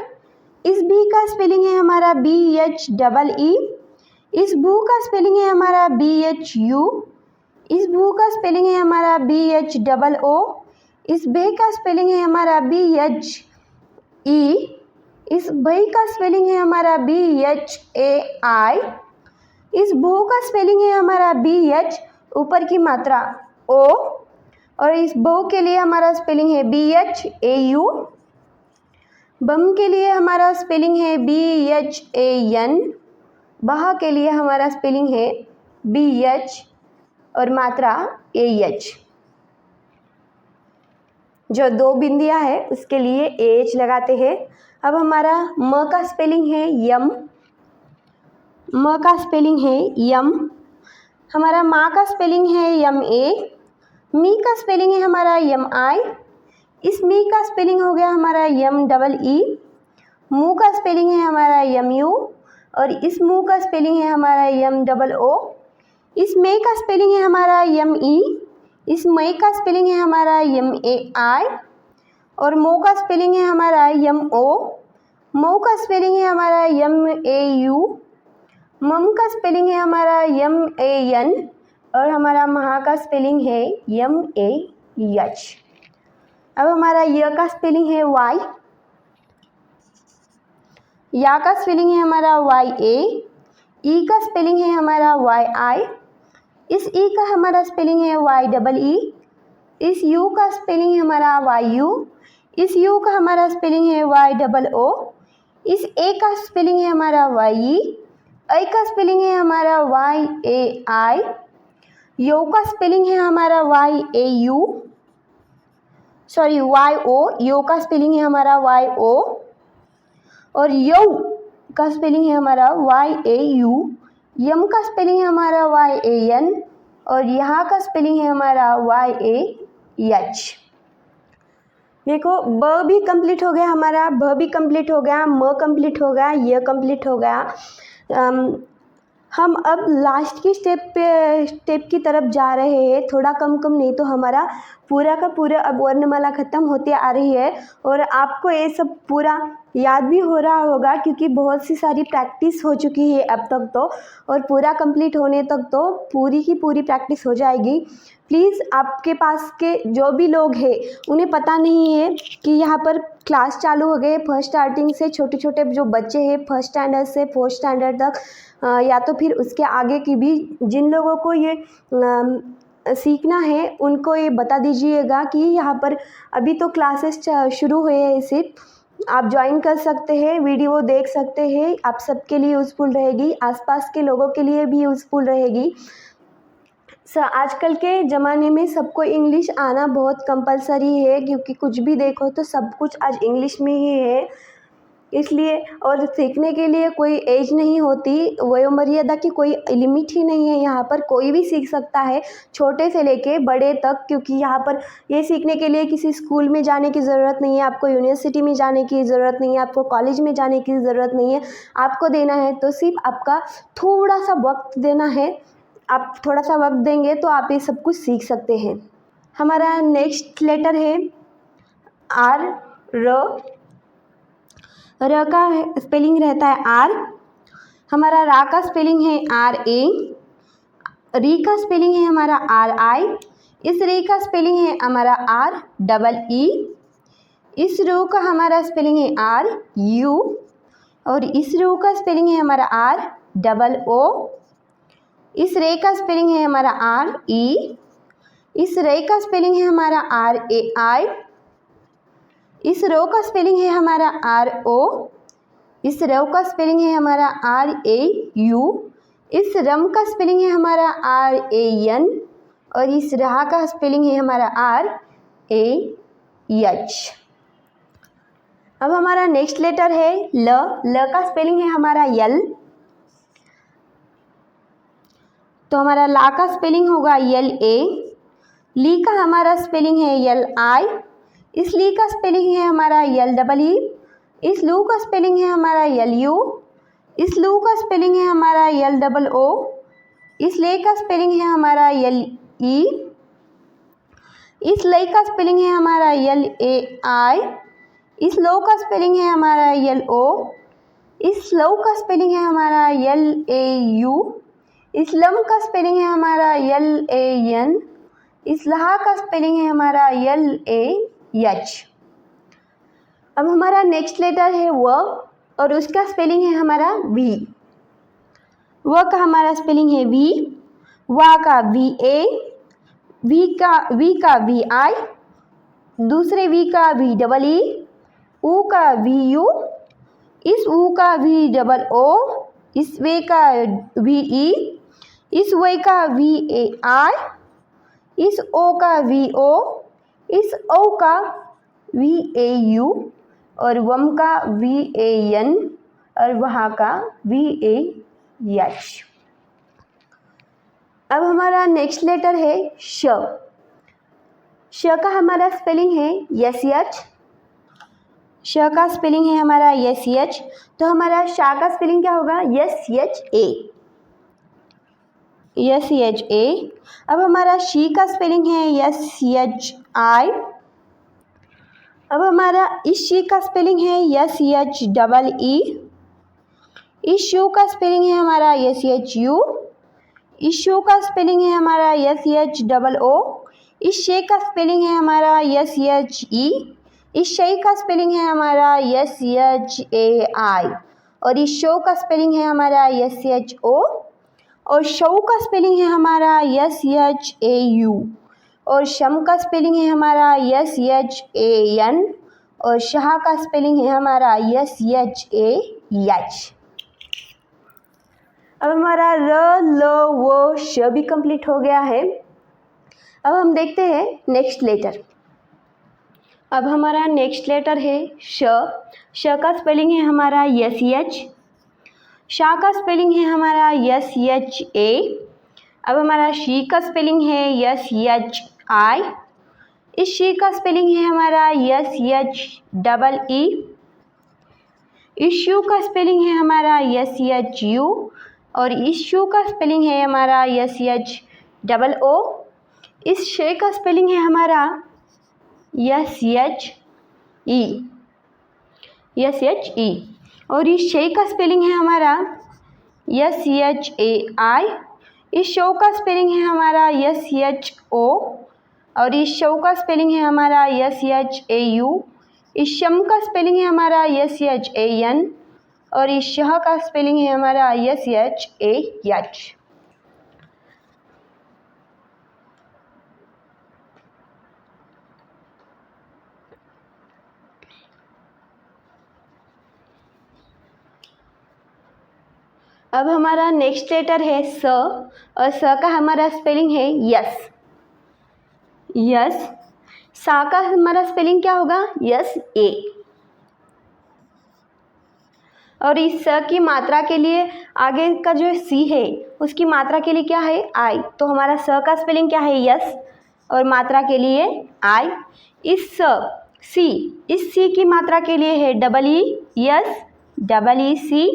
इस बी का स्पेलिंग है हमारा बी एच डबल ई। इस भू का स्पेलिंग है हमारा बी एच यू। इस भू का स्पेलिंग है हमारा बी एच डबल ओ। इस बे का स्पेलिंग है हमारा बी एच ई। इस बई का स्पेलिंग है हमारा बी एच ए आई। इस भू का स्पेलिंग है हमारा बी एच ऊपर की मात्रा ओ। और इस बो के लिए हमारा स्पेलिंग है बी एच ए यू। बम के लिए हमारा स्पेलिंग है बी एच ए एन। बह के लिए हमारा स्पेलिंग है बी एच और मात्रा ए एच। जो दो बिंदियां है उसके लिए ए एच लगाते हैं। अब हमारा म का स्पेलिंग है यम। म का स्पेलिंग है यम। हमारा मा का स्पेलिंग है यम ए। मी का स्पेलिंग है हमारा यम आई। इस मी का स्पेलिंग हो गया हमारा यम डबल ई। मू का स्पेलिंग है हमारा यम यू। और इस मू का स्पेलिंग है हमारा यम डबल ओ। इस मे का स्पेलिंग है हमारा यम ई। इस मई का स्पेलिंग है हमारा यम ए आई। और मो का स्पेलिंग है हमारा यम ओ। मऊ का स्पेलिंग है हमारा यम ए यू। मम का स्पेलिंग है हमारा यम ए एन। और हमारा महा का स्पेलिंग है यम ए एच। अब हमारा य का स्पेलिंग है वाई। या का स्पेलिंग है हमारा वाई ए। ई का स्पेलिंग है हमारा वाई आई। इस ई का हमारा स्पेलिंग है वाई डबल ई। इस यू का स्पेलिंग है हमारा वाई यू। इस यू का हमारा स्पेलिंग है वाई डबल ओ। इस ए का स्पेलिंग है हमारा वाई ई। आई का स्पेलिंग है हमारा वाई ए आई। यो का स्पेलिंग है हमारा Y A U, sorry Y O. यो का स्पेलिंग है हमारा वाई ओ। और यू का स्पेलिंग है हमारा वाई ए यू। यम का स्पेलिंग है हमारा वाई ए एन। और यहाँ का स्पेलिंग है हमारा वाई ए एच। देखो ब भी कंप्लीट हो गया हमारा, भ भी कंप्लीट हो गया, म कंप्लीट हो गया, य कंप्लीट हो गया। हम अब लास्ट की स्टेप की तरफ जा रहे हैं। थोड़ा कम नहीं तो हमारा पूरा का पूरा अब वर्णमाला ख़त्म होते आ रही है। और आपको ये सब पूरा याद भी हो रहा होगा क्योंकि बहुत सी सारी प्रैक्टिस हो चुकी है अब तक तो। और पूरा कंप्लीट होने तक तो पूरी की पूरी प्रैक्टिस हो जाएगी। प्लीज़ आपके पास के जो भी लोग हैं उन्हें पता नहीं है कि यहाँ पर क्लास चालू हो गए फर्स्ट स्टार्टिंग से। छोटे छोटे जो बच्चे हैं फर्स्ट स्टैंडर्ड से फोर्थ स्टैंडर्ड तक, या तो फिर उसके आगे की भी जिन लोगों को ये सीखना है उनको ये बता दीजिएगा कि यहाँ पर अभी तो क्लासेस शुरू हुए हैं, सिर्फ आप ज्वाइन कर सकते हैं, वीडियो देख सकते हैं। आप सबके लिए यूज़फुल रहेगी, आसपास के लोगों के लिए भी यूज़फुल रहेगी। आजकल के ज़माने में सबको इंग्लिश आना बहुत कंपलसरी है क्योंकि कुछ भी देखो तो सब कुछ आज इंग्लिश में ही है। इसलिए और सीखने के लिए कोई एज नहीं होती, वयोमर्यादा की कोई लिमिट ही नहीं है। यहाँ पर कोई भी सीख सकता है, छोटे से लेके बड़े तक, क्योंकि यहाँ पर ये सीखने के लिए किसी स्कूल में जाने की ज़रूरत नहीं है, आपको यूनिवर्सिटी में जाने की ज़रूरत नहीं है, आपको कॉलेज में जाने की ज़रूरत नहीं है। आपको देना है तो सिर्फ आपका थोड़ा सा वक्त देना है। आप थोड़ा सा वक्त देंगे तो आप ये सब कुछ सीख सकते हैं। हमारा नेक्स्ट लेटर है आर, र का स्पेलिंग रहता है आर। हमारा रा का स्पेलिंग है आर ए। री का स्पेलिंग है हमारा आर आई। इस री का स्पेलिंग है हमारा आर डबल ई। इस रू का हमारा स्पेलिंग है आर यू। और इस रू का स्पेलिंग है हमारा आर डबल ओ। इस रे का स्पेलिंग है हमारा आर ई। इस रे का स्पेलिंग है हमारा आर ए आई। इस रो का स्पेलिंग है हमारा आर ओ। इस रो का स्पेलिंग है हमारा आर ए यू। इस रम का स्पेलिंग है हमारा आर ए एन। और इस रहा का स्पेलिंग है हमारा आर ए एच। अब हमारा नेक्स्ट लेटर है ल। ल का स्पेलिंग है हमारा यल। तो हमारा ला का स्पेलिंग होगा यल ए। ली का हमारा स्पेलिंग है यल आई। इस ली का स्पेलिंग है हमारा यल डबल ई। इस लू का स्पेलिंग है हमारा यल यू। इस लू का स्पेलिंग है हमारा यल डबल ओ। इस ले का स्पेलिंग है हमारा यल ई। इस लई का स्पेलिंग है हमारा यल ए आई। इस लो का स्पेलिंग है हमारा यल ओ। इस लो का स्पेलिंग है हमारा यल ए यू। इस लम का स्पेलिंग है हमारा यल ए एन। इस लहा का स्पेलिंग है हमारा यल ए एच। अब हमारा नेक्स्ट लेटर है व और उसका स्पेलिंग है हमारा वी। व का हमारा स्पेलिंग है वी। वा का वी ए। वी का वी आई। दूसरे वी का वी डबल ई। ऊ का वी यू। इस ऊ का वी डबल ओ। इस वे का वी ई। इस वे का वी ए आई। इस ओ का वी ओ। इस ओ का वी ए यू। और वम का वी ए एन। और वहाँ का वी ए एच। अब हमारा नेक्स्ट लेटर है श। श का हमारा स्पेलिंग है यस एच। श का स्पेलिंग है हमारा यस एच। तो हमारा शा का स्पेलिंग क्या होगा yes H A. Yes H A. अब हमारा शी का स्पेलिंग है यस एच आई। अब हमारा इस शी का स्पेलिंग है यस एच डबल ई। इस शू का स्पेलिंग है हमारा यस एच यू। इस शू का स्पेलिंग है हमारा यस एच डबल ओ। इस शे का स्पेलिंग है हमारा यस एच ई। इस शे का स्पेलिंग है हमारा यस एच ए आई। और इस शो का स्पेलिंग है हमारा यस एच ओ। और शो का स्पेलिंग है हमारा यस एच ए यू। और शम का स्पेलिंग है हमारा यस एच ए एन। और शाह का स्पेलिंग है हमारा यस एच ए एच। अब हमारा र ल वो श भी कंप्लीट हो गया है। अब हम देखते हैं नेक्स्ट लेटर। अब हमारा नेक्स्ट लेटर है श। श का स्पेलिंग है हमारा यस एच। शा का स्पेलिंग है हमारा यस एच ए। अब हमारा शी का स्पेलिंग है यस एच आई। इस शी का स्पेलिंग है हमारा यस एच डबल ई। इस शू का स्पेलिंग है हमारा यस एच यू। और इस शू का स्पेलिंग है हमारा यस एच डबल ओ। इस शे का स्पेलिंग है हमारा yes H E. Yes H E. और इस शे का स्पेलिंग है हमारा यस एच ए आई। इस शो का स्पेलिंग है हमारा यस एच ओ। और इस शो का स्पेलिंग है हमारा यस एच ए यू। इस शम का स्पेलिंग है हमारा यस एच ए एन। और इस शह का स्पेलिंग है हमारा यस एच ए एच। अब हमारा नेक्स्ट लेटर है स। और स का हमारा स्पेलिंग है यस। यस। सा का हमारा स्पेलिंग क्या होगा यस ए। और इस स की मात्रा के लिए आगे का जो सी है उसकी मात्रा के लिए क्या है आई। तो हमारा स का स्पेलिंग क्या है यस और मात्रा के लिए आई। इस इस सी की मात्रा के लिए है double E yes double E C.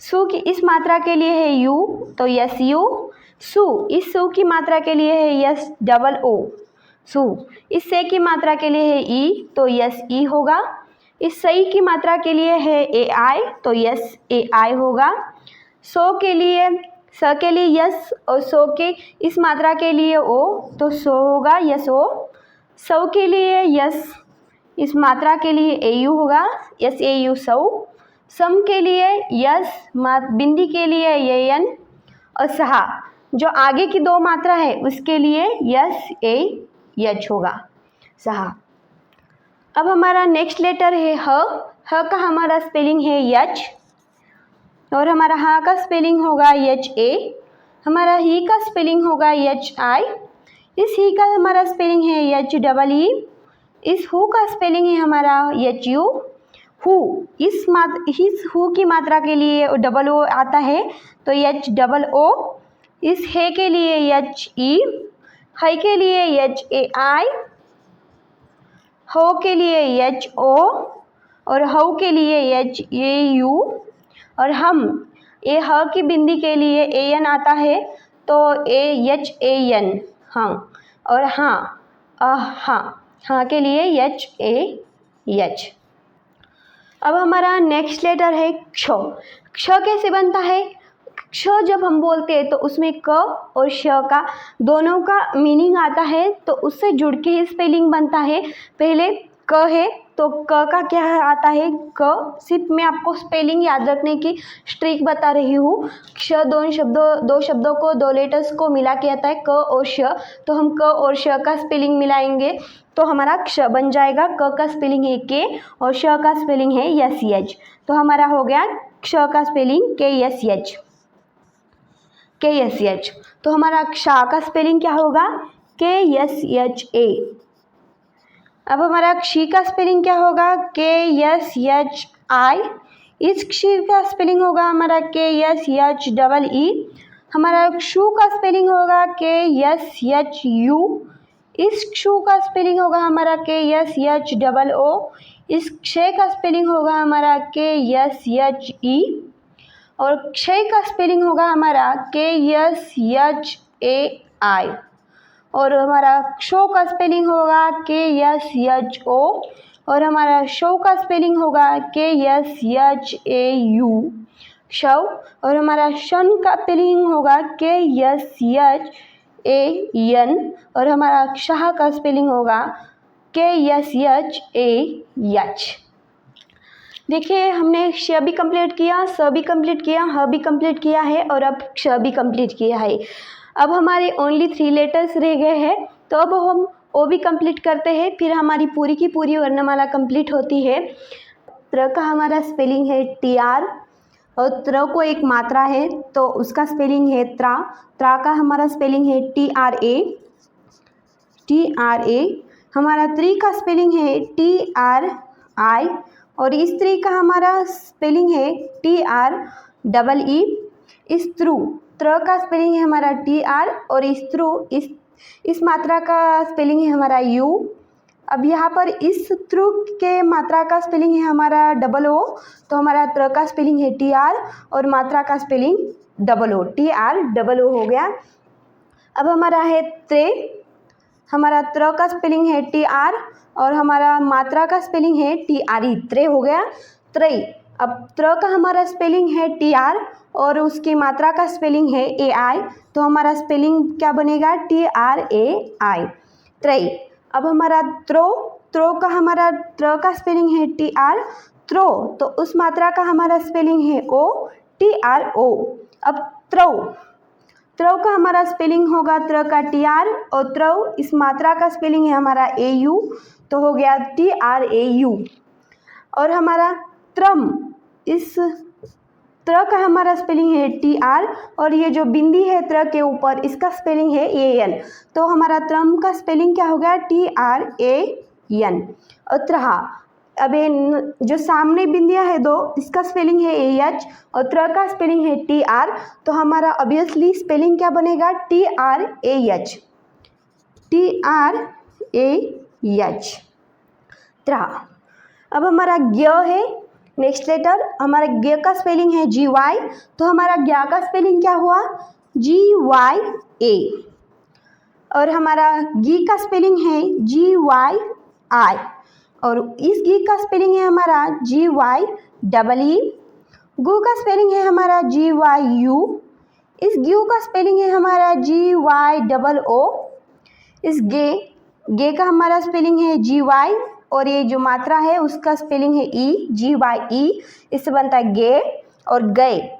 सु की इस मात्रा के लिए है यू तो यस यू। इस सु की मात्रा के लिए है यस डबल ओ सु। इस से की मात्रा के लिए है ई तो यस ई होगा। इस सही की मात्रा के लिए है ए आई तो यस ए आई होगा। सो के लिए स के लिए यस और सो के इस मात्रा के लिए ओ तो सो होगा यस ओ। सौ के लिए यस इस मात्रा के लिए ए यू होगा यस ए यू सौ। सम के लिए यस, बिंदी के लिए यन, और सहा जो आगे की दो मात्रा है उसके लिए यस ए यच होगा, सहा। अब हमारा नेक्स्ट लेटर है ह का हमारा स्पेलिंग है यच, और हमारा हा का स्पेलिंग होगा यच ए, हमारा ही का स्पेलिंग होगा यच आई, इस ही का हमारा स्पेलिंग है यच डबल ई, इस हु का स्पेलिंग है हमारा यच यू, हु इस हु की मात्रा के लिए डबल ओ आता है तो यच डबल ओ, इस हे के लिए यच ई, है के लिए यच ए आई, हो के लिए यच ओ, और हऊ के लिए यच ए यू, और हम ए ह की बिंदी के लिए ए एन आता है तो ए यच ए एन, हाँ, और हाँ हाँ के लिए यच ए यच। अब हमारा नेक्स्ट लेटर है क्ष। क्ष कैसे बनता है? क्ष जब हम बोलते हैं तो उसमें क और श का दोनों का मीनिंग आता है, तो उससे जुड़ के ही स्पेलिंग बनता है। पहले क है तो क का क्या आता है? क। सिर्फ मैं आपको स्पेलिंग याद रखने की ट्रिक बता रही हूँ। क्ष दो शब्दों को, दो लेटर्स को मिला के आता है क और श, तो हम क और श का स्पेलिंग मिलाएंगे तो हमारा क्ष बन जाएगा। क का स्पेलिंग है के और श का स्पेलिंग है यस एच, तो हमारा हो गया क्ष का स्पेलिंग के यस एच, के एस एच। तो हमारा क्षा का स्पेलिंग क्या होगा? के एस एच ए। अब हमारा क्षी का स्पेलिंग क्या होगा? के एस एच आई। इस क्षी का स्पेलिंग होगा हमारा के एस एच डबल ई। हमारा क्षु का स्पेलिंग होगा के एस एच यू। इस क्षु का स्पेलिंग होगा हमारा के एस एच डबल ओ। इस क्षय का स्पेलिंग होगा हमारा के एस एच ई, और क्षय का स्पेलिंग होगा हमारा के एस एच ए आई, और हमारा क्षो का स्पेलिंग होगा के एस एच ओ, और हमारा शव का स्पेलिंग होगा के एस एच ए यू, शव, और हमारा शन का स्पेलिंग होगा के एस एच ए एन, और हमारा क्षः का स्पेलिंग होगा के एस एच ए एच। देखिए हमने श भी कंप्लीट किया, स भी कंप्लीट किया, ह भी कंप्लीट किया है, और अब क्ष भी कंप्लीट किया है। अब हमारे ओनली 3 लेटर्स रह गए हैं, तो अब हम ओ भी कंप्लीट करते हैं, फिर हमारी पूरी की पूरी वर्णमाला कंप्लीट होती है। त्र का हमारा स्पेलिंग है टी आर, और त्र को एक मात्रा है तो उसका स्पेलिंग है त्रा। त्रा का हमारा स्पेलिंग है T R A, T R A. हमारा त्री का स्पेलिंग है टी आर आई, और इस त्री का हमारा स्पेलिंग है टी आर डबल ई। इस त्र का स्पेलिंग है हमारा टी आर, और इस मात्रा का स्पेलिंग है हमारा यू। अब यहाँ पर इस त्रु के मात्रा का स्पेलिंग है हमारा डबल ओ, तो हमारा त्र का स्पेलिंग है टी आर और मात्रा का spelling double O, T R double O हो गया। अब हमारा है त्रे। हमारा त्र का स्पेलिंग है टी आर और हमारा मात्रा का स्पेलिंग है टी आर ई, त्रे हो गया, त्रय। अब त्र का हमारा स्पेलिंग है टी आर और उसकी मात्रा का स्पेलिंग है ए आई, तो हमारा स्पेलिंग क्या बनेगा? टी आर ए आई, त्रय। अब हमारा त्रो का हमारा त्र का स्पेलिंग है टी आर, त्रो, तो उस मात्रा का हमारा स्पेलिंग है ओ, टी आर ओ। अब त्रव का हमारा स्पेलिंग होगा त्र का टी आर, और त्रव इस मात्रा का स्पेलिंग है हमारा ए यू, तो हो गया टी आर ए यू। और हमारा त्रम, इस त्र का हमारा स्पेलिंग है टी आर, और ये जो बिंदी है त्र के ऊपर इसका स्पेलिंग है ए एन, तो हमारा त्रम का स्पेलिंग क्या हो गया? T R A N. और त्रहा, अब ये जो सामने बिंदियां है दो, इसका स्पेलिंग है ए एच और त्र का स्पेलिंग है टी आर, तो हमारा ऑब्वियसली स्पेलिंग क्या बनेगा? T R A H, T R A H, त्रा। अब हमारा ज्ञ है नेक्स्ट लेटर। हमारा ज्ञ का स्पेलिंग है जी वाई, तो हमारा ज्ञ का स्पेलिंग क्या हुआ? जी वाई ए। और हमारा गी का स्पेलिंग है जी वाई आई, और इस गी का स्पेलिंग है हमारा जी वाई डबल ई। गु का स्पेलिंग है हमारा जी वाई यू। इस ग्यू का स्पेलिंग है हमारा जी वाई डबल ओ। इस गे का हमारा स्पेलिंग है जी वाई और ये जो मात्रा है उसका स्पेलिंग है ई, GYE। इससे बनता है गे और गए।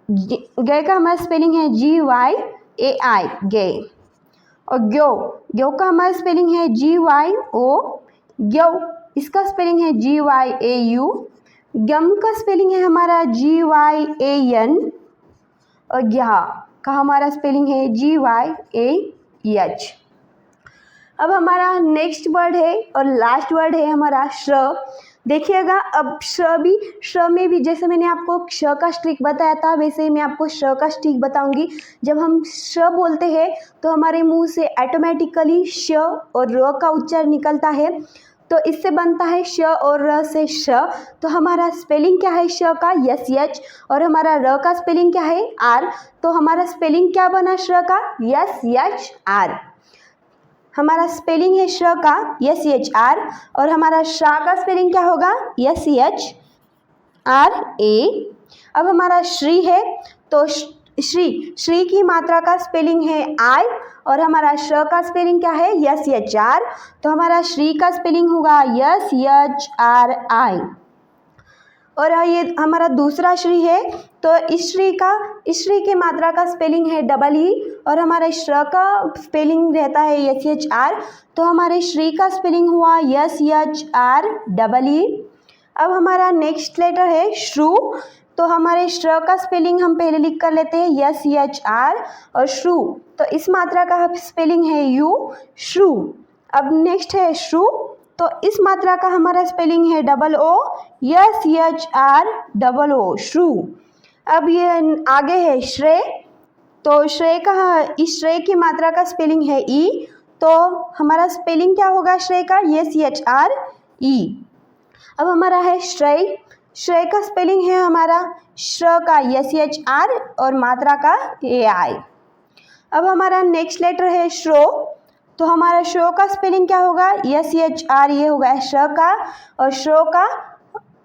गए का हमारा स्पेलिंग है GYAI, गे। और ग्यो, ग्यो का हमारा स्पेलिंग है GYO, ग्यो। इसका स्पेलिंग है GYAU। गम का स्पेलिंग है हमारा GYAN। और ग्याह का हमारा स्पेलिंग है GYAH। अब हमारा नेक्स्ट वर्ड है और लास्ट वर्ड है हमारा श्र। देखिएगा, अब श्र में भी जैसे मैंने आपको क्ष का स्ट्रिक बताया था, वैसे ही मैं आपको श्र का स्ट्रिक बताऊंगी। जब हम श्र बोलते हैं तो हमारे मुंह से ऑटोमेटिकली श और र का उच्चार निकलता है, तो इससे बनता है श और र से श। तो हमारा स्पेलिंग क्या है श का? SH। और हमारा र का स्पेलिंग क्या है? R। तो हमारा स्पेलिंग क्या बना श्र का? SHR। हमारा स्पेलिंग है श्र का SHR। और हमारा श्रा का स्पेलिंग क्या होगा? SHRA। अब हमारा श्री है, तो श्री की मात्रा का स्पेलिंग है I। और हमारा श्र का स्पेलिंग क्या है? SHR। तो हमारा श्री का स्पेलिंग होगा SHRI। और ये हमारा दूसरा श्री है, तो इस श्री की मात्रा का स्पेलिंग है EE। और हमारे श्र का स्पेलिंग रहता है SHR। तो हमारे श्री का स्पेलिंग हुआ SHREE। अब हमारा नेक्स्ट लेटर है श्रु। तो हमारे श्र का स्पेलिंग हम पहले लिख कर लेते हैं SHR और श्रु, तो इस मात्रा का स्पेलिंग है U, श्रु। अब नेक्स्ट है श्रु, तो इस मात्रा का हमारा स्पेलिंग है OO, SHROO, श्रु। अब ये आगे है श्रेय। तो श्रेय का, इस श्रेय की मात्रा का स्पेलिंग है E। तो हमारा स्पेलिंग क्या होगा श्रेय का? SHRE। अब हमारा है श्रेय। श्रेय का स्पेलिंग है हमारा श्र का SHR और मात्रा का AI। अब हमारा नेक्स्ट लेटर है श्रो। तो हमारा श्रो का स्पेलिंग क्या होगा? SHR, ये होगा श्र का, और श्रो का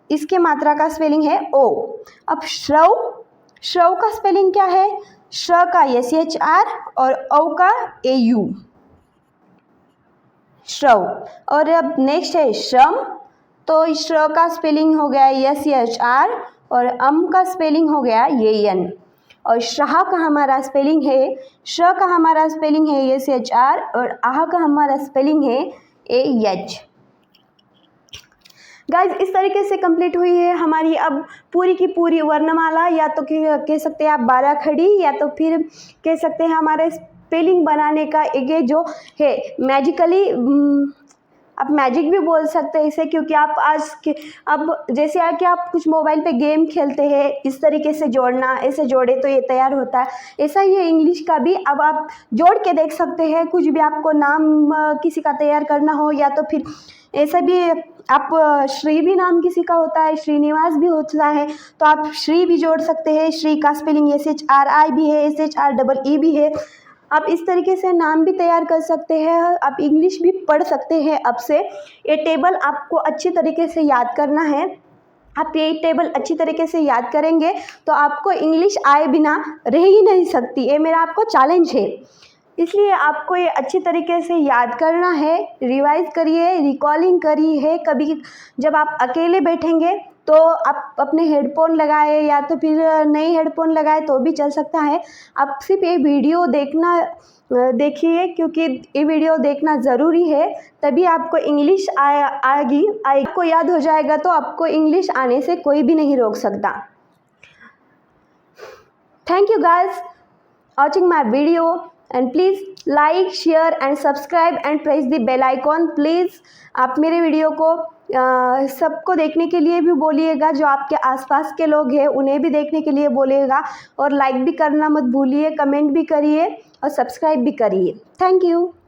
इसके मात्रा का स्पेलिंग है O। अब श्रव, श्रव का स्पेलिंग क्या है? श्र का SHR और औ का AU, श्रव। और अब नेक्स्ट है श्रम। तो श्र का स्पेलिंग हो गया SHR और का स्पेलिंग हो गया AN। और शाह का हमारा स्पेलिंग है, श का हमारा स्पेलिंग है SHR और आह का हमारा स्पेलिंग है AH। गाइज, इस तरीके से कंप्लीट हुई है हमारी अब पूरी की पूरी वर्णमाला, या तो कह सकते हैं आप 12 खड़ी, या तो फिर कह सकते हैं हमारे स्पेलिंग बनाने का एक ये जो है मैजिकली, आप मैजिक भी बोल सकते हैं इसे, क्योंकि आप अब जैसे कि आप कुछ मोबाइल पे गेम खेलते हैं, इस तरीके से जोड़ना, ऐसे जोड़े तो ये तैयार होता है, ऐसा ही है इंग्लिश का भी। अब आप जोड़ के देख सकते हैं, कुछ भी आपको नाम किसी का तैयार करना हो, या तो फिर ऐसा भी आप श्री भी नाम किसी का होता है, श्रीनिवास भी होता है, तो आप श्री भी जोड़ सकते हैं। श्री का स्पेलिंग SHRI भी है, SHREE भी है। आप इस तरीके से नाम भी तैयार कर सकते हैं, आप इंग्लिश भी पढ़ सकते हैं। अब से ये टेबल आपको अच्छी तरीके से याद करना है। आप ये टेबल अच्छी तरीके से याद करेंगे तो आपको इंग्लिश आए बिना रह ही नहीं सकती। ये मेरा आपको चैलेंज है, इसलिए आपको ये अच्छी तरीके से याद करना है। रिवाइज करिए, रिकॉलिंग करिए। कभी जब आप अकेले बैठेंगे तो आप अपने हेडफोन लगाए, या तो फिर नई हेडफोन लगाए तो भी चल सकता है। आप सिर्फ ये वीडियो देखिए, क्योंकि ये वीडियो देखना ज़रूरी है, तभी आपको इंग्लिश आएगी। आपको याद हो जाएगा तो आपको इंग्लिश आने से कोई भी नहीं रोक सकता। Thank you guys watching my video, and please like, share and subscribe and press the bell icon. Please आप मेरे वीडियो को सबको देखने के लिए भी बोलिएगा, जो आपके आसपास के लोग हैं उन्हें भी देखने के लिए बोलिएगा, और लाइक भी करना मत भूलिए, कमेंट भी करिए और सब्सक्राइब भी करिए। Thank you.